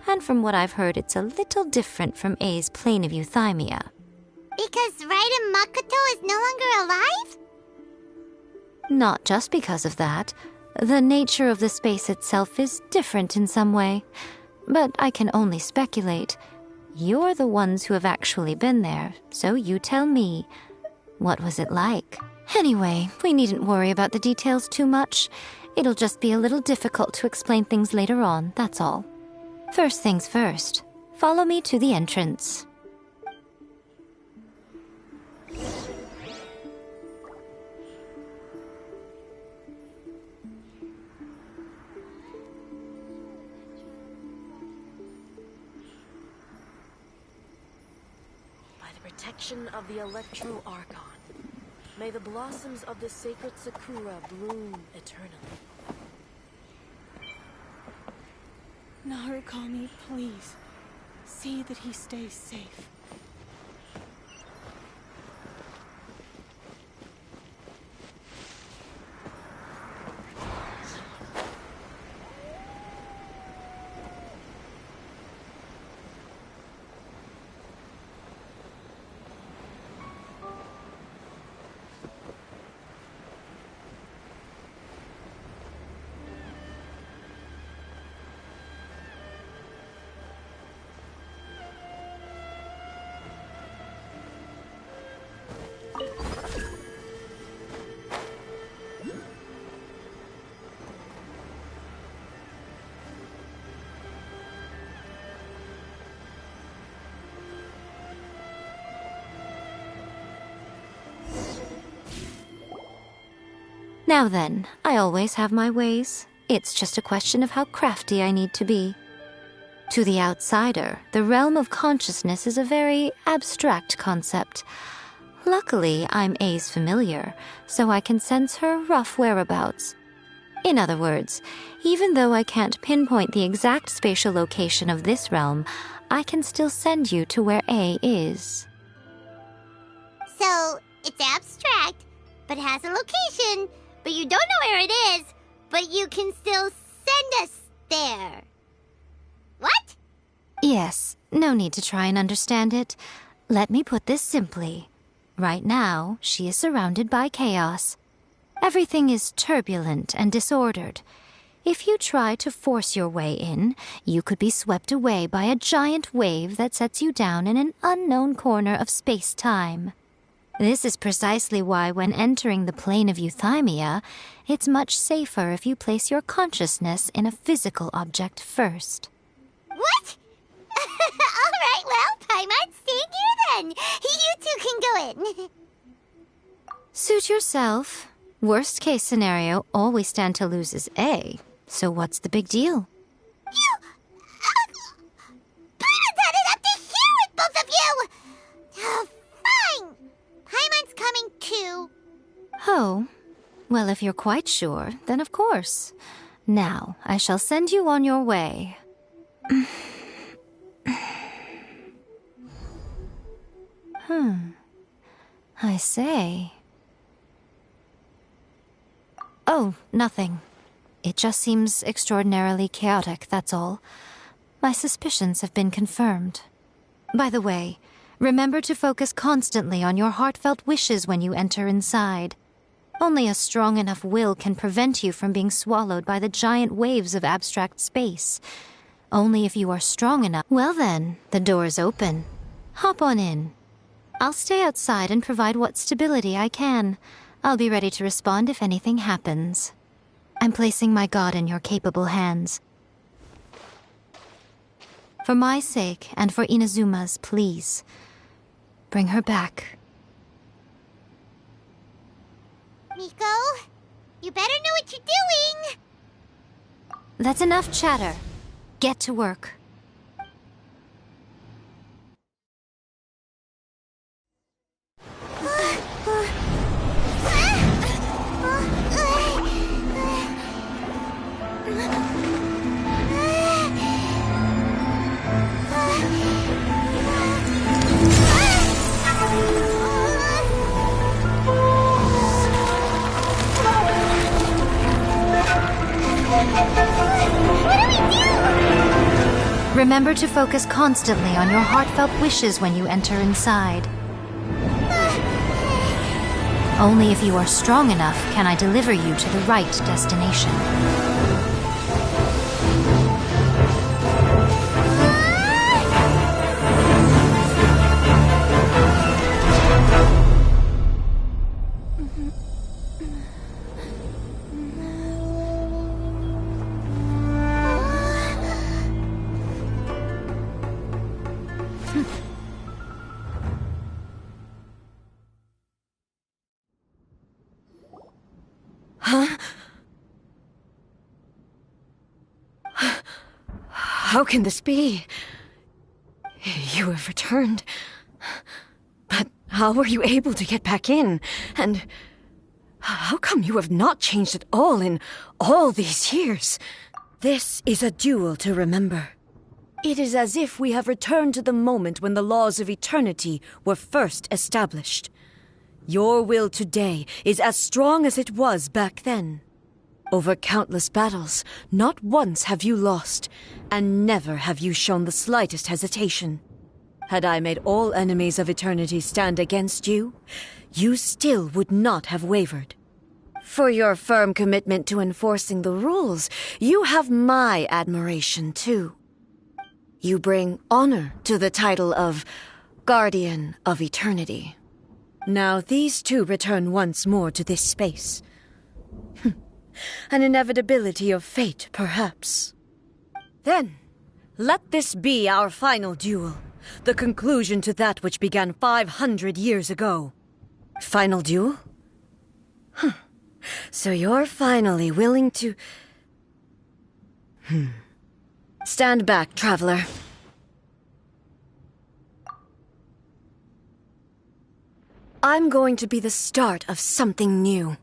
and from what I've heard, it's a little different from A's plane of euthymia. Because Raiden Makoto is no longer alive? Not just because of that. The nature of the space itself is different in some way. But I can only speculate. You're the ones who have actually been there, so you tell me. What was it like? Anyway, we needn't worry about the details too much. It'll just be a little difficult to explain things later on, that's all. First things first. Follow me to the entrance. Protection of the Electro Archon. May the blossoms of the sacred Sakura bloom eternally. Narukami, please. See that he stays safe. Now then, I always have my ways. It's just a question of how crafty I need to be. To the outsider, the realm of consciousness is a very abstract concept. Luckily, I'm A's familiar, so I can sense her rough whereabouts. In other words, even though I can't pinpoint the exact spatial location of this realm, I can still send you to where A is. So, it's abstract, but has a location, but you don't know where it is, but you can still send us there. What? Yes, no need to try and understand it. Let me put this simply. Right now, she is surrounded by chaos. Everything is turbulent and disordered. If you try to force your way in, you could be swept away by a giant wave that sets you down in an unknown corner of space-time. This is precisely why when entering the plane of euthymia, it's much safer if you place your consciousness in a physical object first. What? Alright, well, Paimon, stay here then. You two can go in. Suit yourself. Worst case scenario, all we stand to lose is A. So what's the big deal? You... Paimon's had it up to here with both of you! Oh, fine. Paimon's coming too. Oh, well, if you're quite sure, then of course. Now, I shall send you on your way. I say. Oh, nothing. It just seems extraordinarily chaotic, that's all. My suspicions have been confirmed. By the way, remember to focus constantly on your heartfelt wishes when you enter inside. Only a strong enough will can prevent you from being swallowed by the giant waves of abstract space. Only if you are strong enough. Well then, the door's open. Hop on in. I'll stay outside and provide what stability I can. I'll be ready to respond if anything happens. I'm placing my god in your capable hands. For my sake and for Inazuma's, please. Bring her back. Miko, you better know what you're doing! That's enough chatter. Get to work. Remember to focus constantly on your heartfelt wishes when you enter inside. Only if you are strong enough can I deliver you to the right destination. Huh? How can this be? You have returned. But how were you able to get back in? And how come you have not changed at all in all these years? This is a duel to remember. It is as if we have returned to the moment when the laws of eternity were first established. Your will today is as strong as it was back then. Over countless battles, not once have you lost, and never have you shown the slightest hesitation. Had I made all enemies of eternity stand against you, you still would not have wavered. For your firm commitment to enforcing the rules, you have my admiration too. You bring honor to the title of Guardian of Eternity. Now these two return once more to this space. An inevitability of fate, perhaps. Then, let this be our final duel, the conclusion to that which began 500 years ago. Final duel? So you're finally willing to... Stand back, traveler. I'm going to be the start of something new.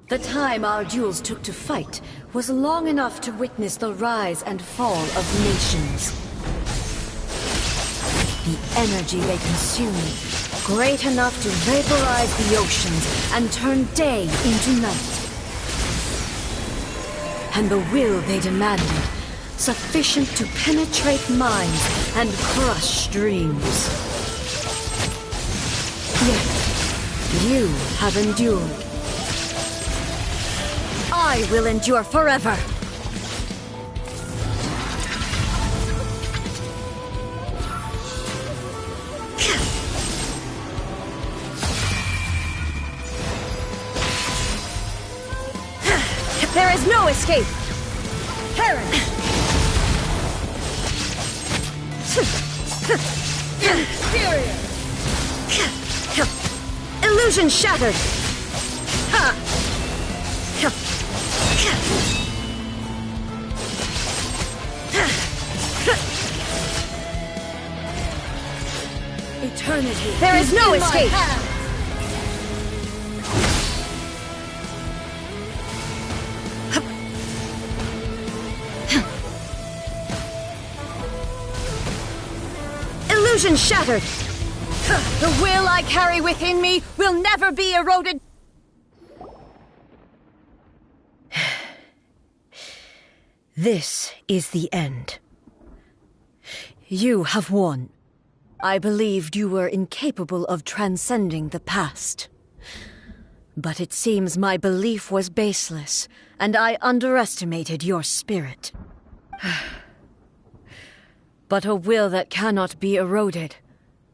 The time our duels took to fight was long enough to witness the rise and fall of nations. The energy they consumed, great enough to vaporize the oceans and turn day into night. And the will they demanded, sufficient to penetrate minds and crush dreams. Yet, you have endured. I will endure forever. There is no escape! Heron! Inferior! Illusion shattered! Eternity! There is no escape! Illusion shattered! The will I carry within me will never be eroded. This is the end. You have won. I believed you were incapable of transcending the past. But it seems my belief was baseless, and I underestimated your spirit. But a will that cannot be eroded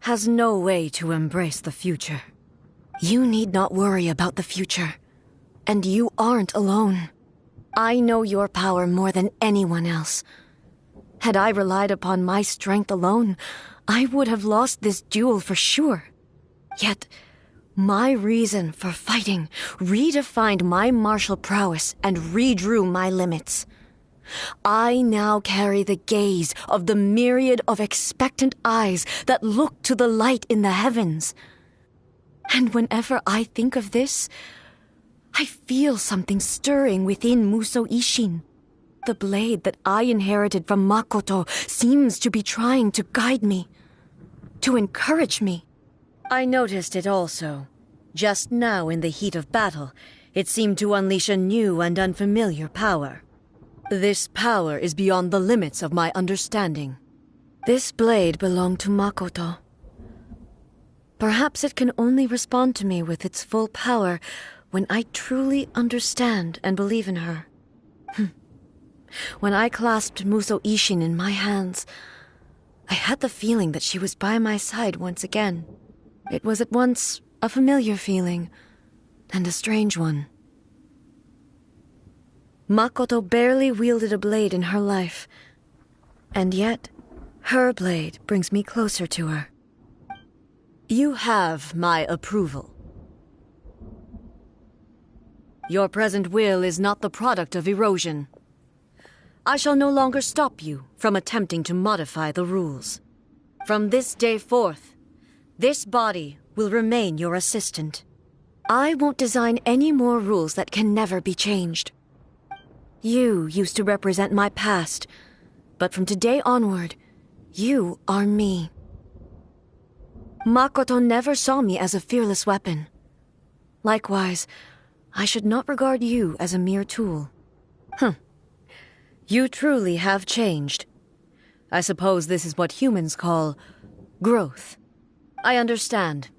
has no way to embrace the future. You need not worry about the future, and you aren't alone. I know your power more than anyone else. Had I relied upon my strength alone, I would have lost this duel for sure. Yet, My reason for fighting redefined my martial prowess and redrew my limits. I now carry the gaze of the myriad of expectant eyes that look to the light in the heavens. And whenever I think of this, I feel something stirring within Muso Ishin. The blade that I inherited from Makoto seems to be trying to guide me, to encourage me. I noticed it also. Just now in the heat of battle, it seemed to unleash a new and unfamiliar power. This power is beyond the limits of my understanding. This blade belonged to Makoto. Perhaps it can only respond to me with its full power when I truly understand and believe in her. When I clasped Muso Ishin in my hands, I had the feeling that she was by my side once again. It was at once a familiar feeling and a strange one. Makoto barely wielded a blade in her life, and yet her blade brings me closer to her. You have my approval. Your present will is not the product of erosion. I shall no longer stop you from attempting to modify the rules. From this day forth, this body will remain your assistant. I won't design any more rules that can never be changed. You used to represent my past, but from today onward, you are me. Makoto never saw me as a fearless weapon. Likewise, I should not regard you as a mere tool. You truly have changed. I suppose this is what humans call growth. I understand.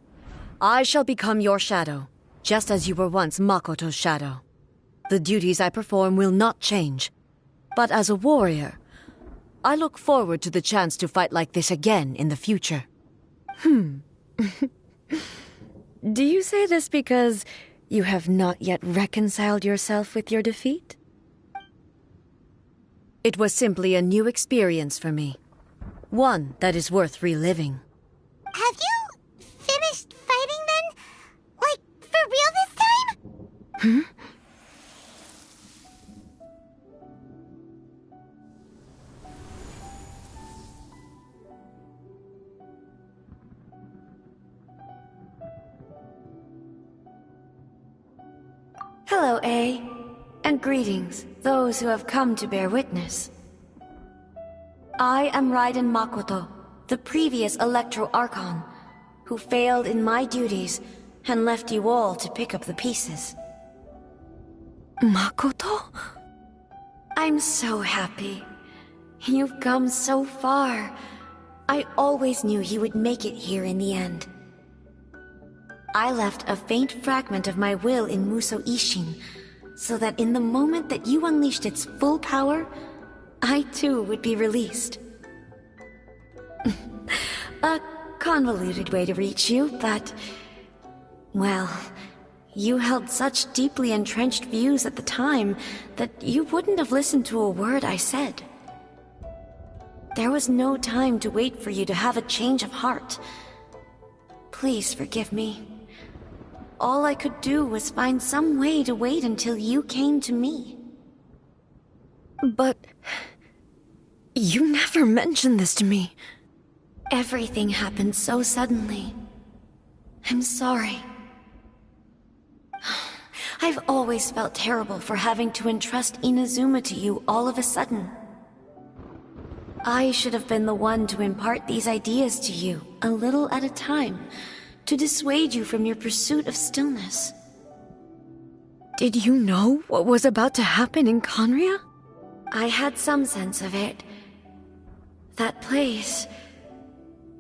I shall become your shadow, just as you were once Makoto's shadow. The duties I perform will not change. But as a warrior, I look forward to the chance to fight like this again in the future. Do you say this because you have not yet reconciled yourself with your defeat? It was simply a new experience for me. One that is worth reliving. Have you finished fighting then? Like, for real this time? Hello, A. And greetings, those who have come to bear witness. I am Raiden Makoto, the previous Electro Archon, who failed in my duties and left you all to pick up the pieces. Makoto? I'm so happy. You've come so far. I always knew you would make it here in the end. I left a faint fragment of my will in Muso Ishin, so that in the moment that you unleashed its full power, I too would be released. A convoluted way to reach you, but... well, you held such deeply entrenched views at the time that you wouldn't have listened to a word I said. There was no time to wait for you to have a change of heart. Please forgive me. All I could do was find some way to wait until you came to me. But... you never mentioned this to me. Everything happened so suddenly. I'm sorry. I've always felt terrible for having to entrust Inazuma to you all of a sudden. I should have been the one to impart these ideas to you, a little at a time, to dissuade you from your pursuit of stillness. Did you know what was about to happen in Conria? I had some sense of it. That place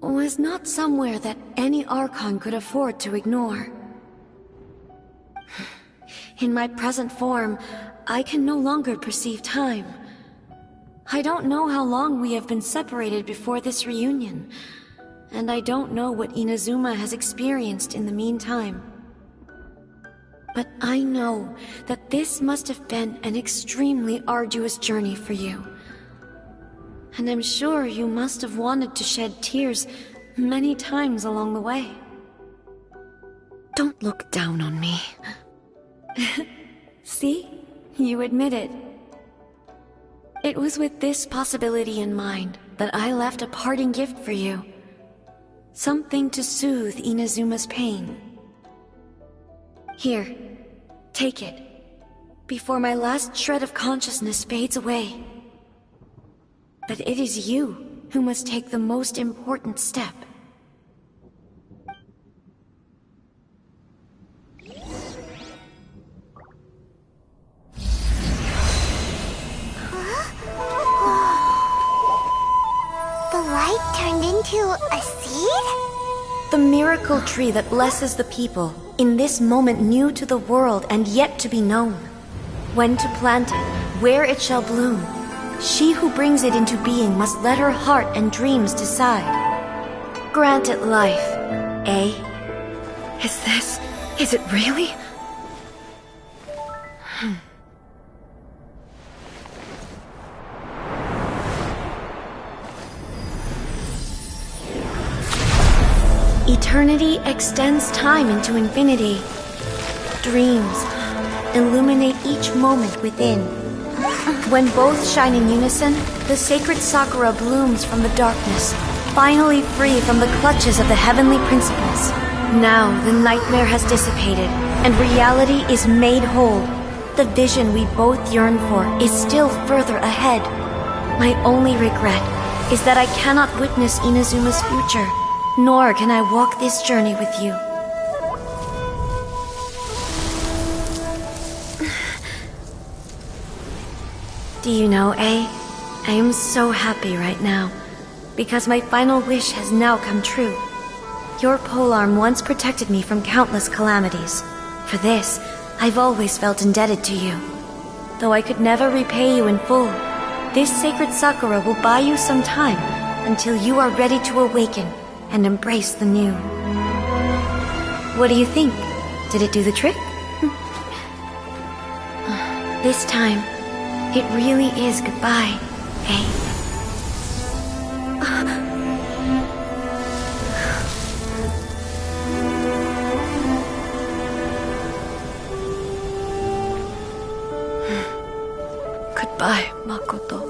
was not somewhere that any Archon could afford to ignore. In my present form, I can no longer perceive time. I don't know how long we have been separated before this reunion, and I don't know what Inazuma has experienced in the meantime. But I know that this must have been an extremely arduous journey for you. And I'm sure you must have wanted to shed tears many times along the way. Don't look down on me. See? You admit it. It was with this possibility in mind that I left a parting gift for you. Something to soothe Inazuma's pain. Here, take it, before my last shred of consciousness fades away. But it is you who must take the most important step. The light turned into a seed? The miracle tree that blesses the people, in this moment new to the world and yet to be known. When to plant it, where it shall bloom. She who brings it into being must let her heart and dreams decide. Grant it life, eh? Is it really? Eternity extends time into infinity. Dreams illuminate each moment within. When both shine in unison, the sacred Sakura blooms from the darkness, finally free from the clutches of the heavenly principles. Now the nightmare has dissipated, and reality is made whole. The vision we both yearn for is still further ahead. My only regret is that I cannot witness Inazuma's future, nor can I walk this journey with you. Do you know, I am so happy right now, because my final wish has now come true. Your polearm once protected me from countless calamities. For this, I've always felt indebted to you. Though I could never repay you in full, this sacred Sakura will buy you some time until you are ready to awaken and embrace the new. What do you think? Did it do the trick? This time, it really is goodbye, eh? Goodbye, Makoto.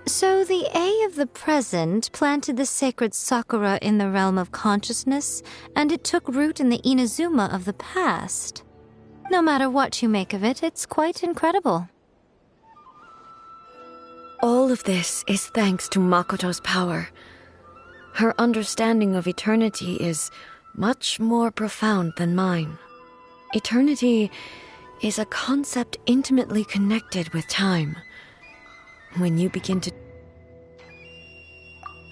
So the A of the present planted the sacred Sakura in the realm of consciousness, and it took root in the Inazuma of the past. No matter what you make of it, it's quite incredible. All of this is thanks to Makoto's power. Her understanding of eternity is much more profound than mine. Eternity is a concept intimately connected with time. When you begin to...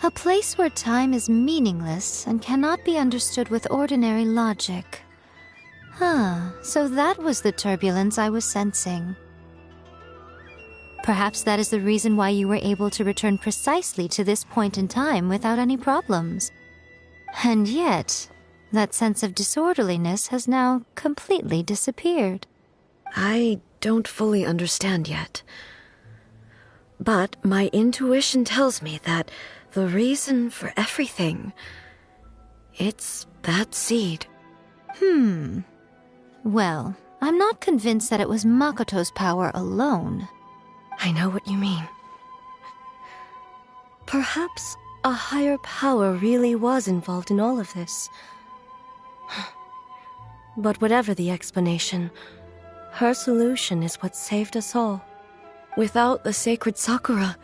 A place where time is meaningless and cannot be understood with ordinary logic. So that was the turbulence I was sensing. Perhaps that is the reason why you were able to return precisely to this point in time without any problems. And yet, that sense of disorderliness has now completely disappeared. I don't fully understand yet. But my intuition tells me that the reason for everything, it's that seed. Well, I'm not convinced that it was Makoto's power alone. I know what you mean. Perhaps a higher power really was involved in all of this. But whatever the explanation, her solution is what saved us all. Without the sacred Sakura,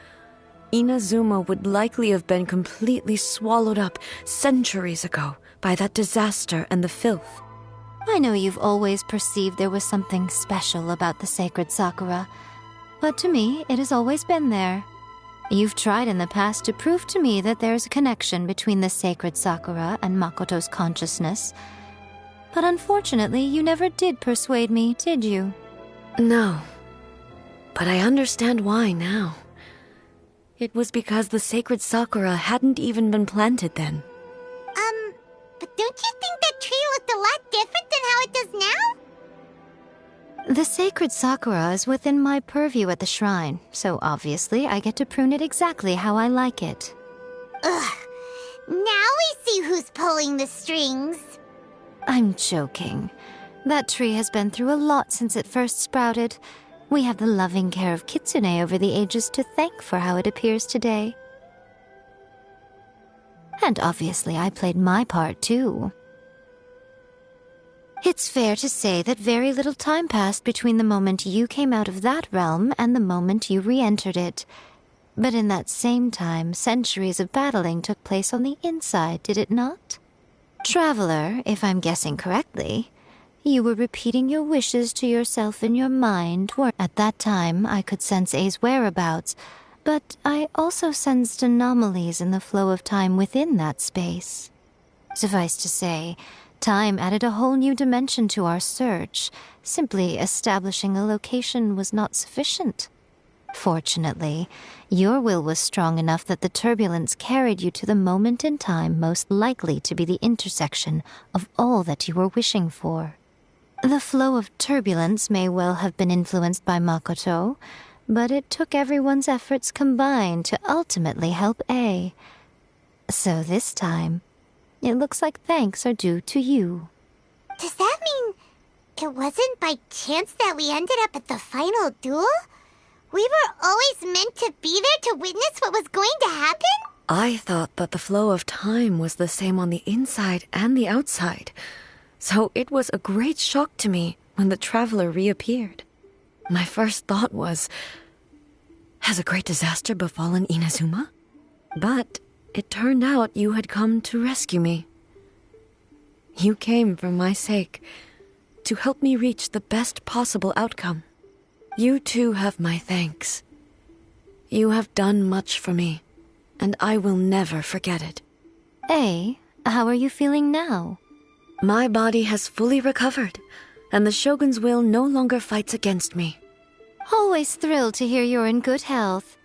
Inazuma would likely have been completely swallowed up centuries ago by that disaster and the filth. I know you've always perceived there was something special about the sacred Sakura, but to me, it has always been there. You've tried in the past to prove to me that there's a connection between the sacred Sakura and Makoto's consciousness, but unfortunately, you never did persuade me, did you? No. But I understand why now. It was because the sacred Sakura hadn't even been planted then. But don't you think that tree looked a lot different than how it does now? The sacred sakura is within my purview at the shrine, so obviously I get to prune it exactly how I like it. Ugh. Now we see who's pulling the strings. I'm joking. That tree has been through a lot since it first sprouted. We have the loving care of Kitsune over the ages to thank for how it appears today. And obviously I played my part too. It's fair to say that very little time passed between the moment you came out of that realm and the moment you re-entered it. But in that same time, centuries of battling took place on the inside, did it not? Traveler, if I'm guessing correctly, you were repeating your wishes to yourself in your mind, at that time I could sense A's whereabouts, but I also sensed anomalies in the flow of time within that space. Suffice to say, time added a whole new dimension to our search. Simply establishing a location was not sufficient. Fortunately, your will was strong enough that the turbulence carried you to the moment in time most likely to be the intersection of all that you were wishing for. The flow of turbulence may well have been influenced by Makoto, but it took everyone's efforts combined to ultimately help A. So this time, it looks like thanks are due to you. Does that mean it wasn't by chance that we ended up at the final duel? We were always meant to be there to witness what was going to happen? I thought that the flow of time was the same on the inside and the outside, so it was a great shock to me when the traveler reappeared. My first thought was, has a great disaster befallen Inazuma? But it turned out you had come to rescue me. You came for my sake, to help me reach the best possible outcome. You too have my thanks. You have done much for me, and I will never forget it. A, how are you feeling now? My body has fully recovered, and the Shogun's will no longer fights against me. Always thrilled to hear you're in good health.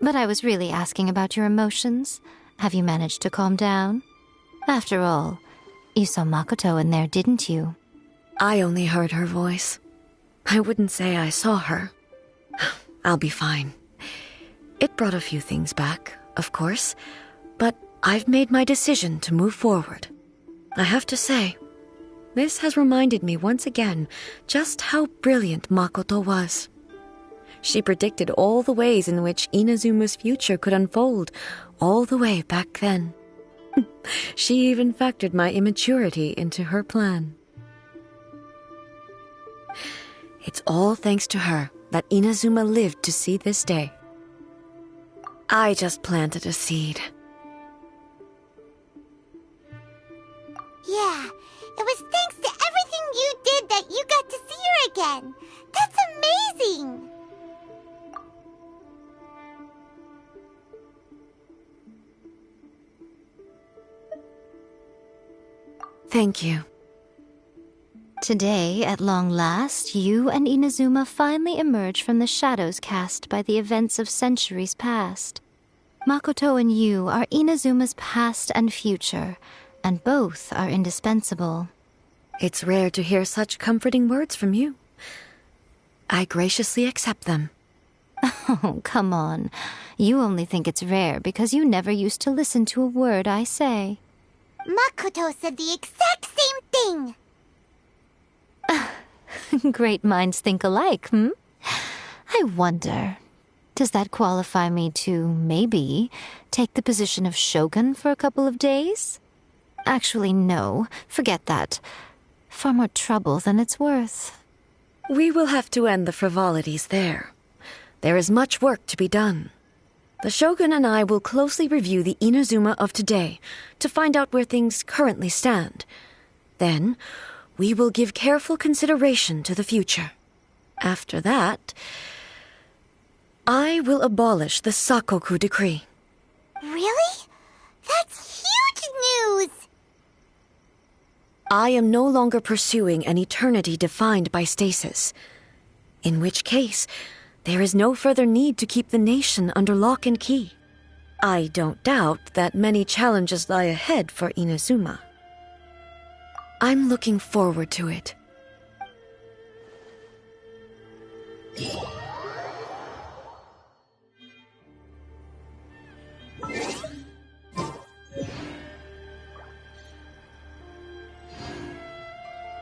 But I was really asking about your emotions. Have you managed to calm down? After all, you saw Makoto in there, didn't you? I only heard her voice. I wouldn't say I saw her. I'll be fine. It brought a few things back, of course, but I've made my decision to move forward. I have to say, this has reminded me once again just how brilliant Makoto was. She predicted all the ways in which Inazuma's future could unfold, all the way back then. She even factored my immaturity into her plan. It's all thanks to her that Inazuma lived to see this day. I just planted a seed. Yeah, it was thanks to everything you did that you got to see her again. That's amazing! Thank you. Today, at long last, you and Inazuma finally emerge from the shadows cast by the events of centuries past. Makoto and you are Inazuma's past and future, and both are indispensable. It's rare to hear such comforting words from you. I graciously accept them. Oh, come on. You only think it's rare because you never used to listen to a word I say. Makoto said the exact same thing! Great minds think alike, hmm? I wonder, does that qualify me to, maybe, take the position of Shogun for a couple of days? Actually, no. Forget that. Far more trouble than it's worth. We will have to end the frivolities there. There is much work to be done. The Shogun and I will closely review the Inazuma of today to find out where things currently stand. Then, we will give careful consideration to the future. After that, I will abolish the Sakoku decree. Really? That's huge news! I am no longer pursuing an eternity defined by stasis. In which case, there is no further need to keep the nation under lock and key. I don't doubt that many challenges lie ahead for Inazuma. I'm looking forward to it. Ugh.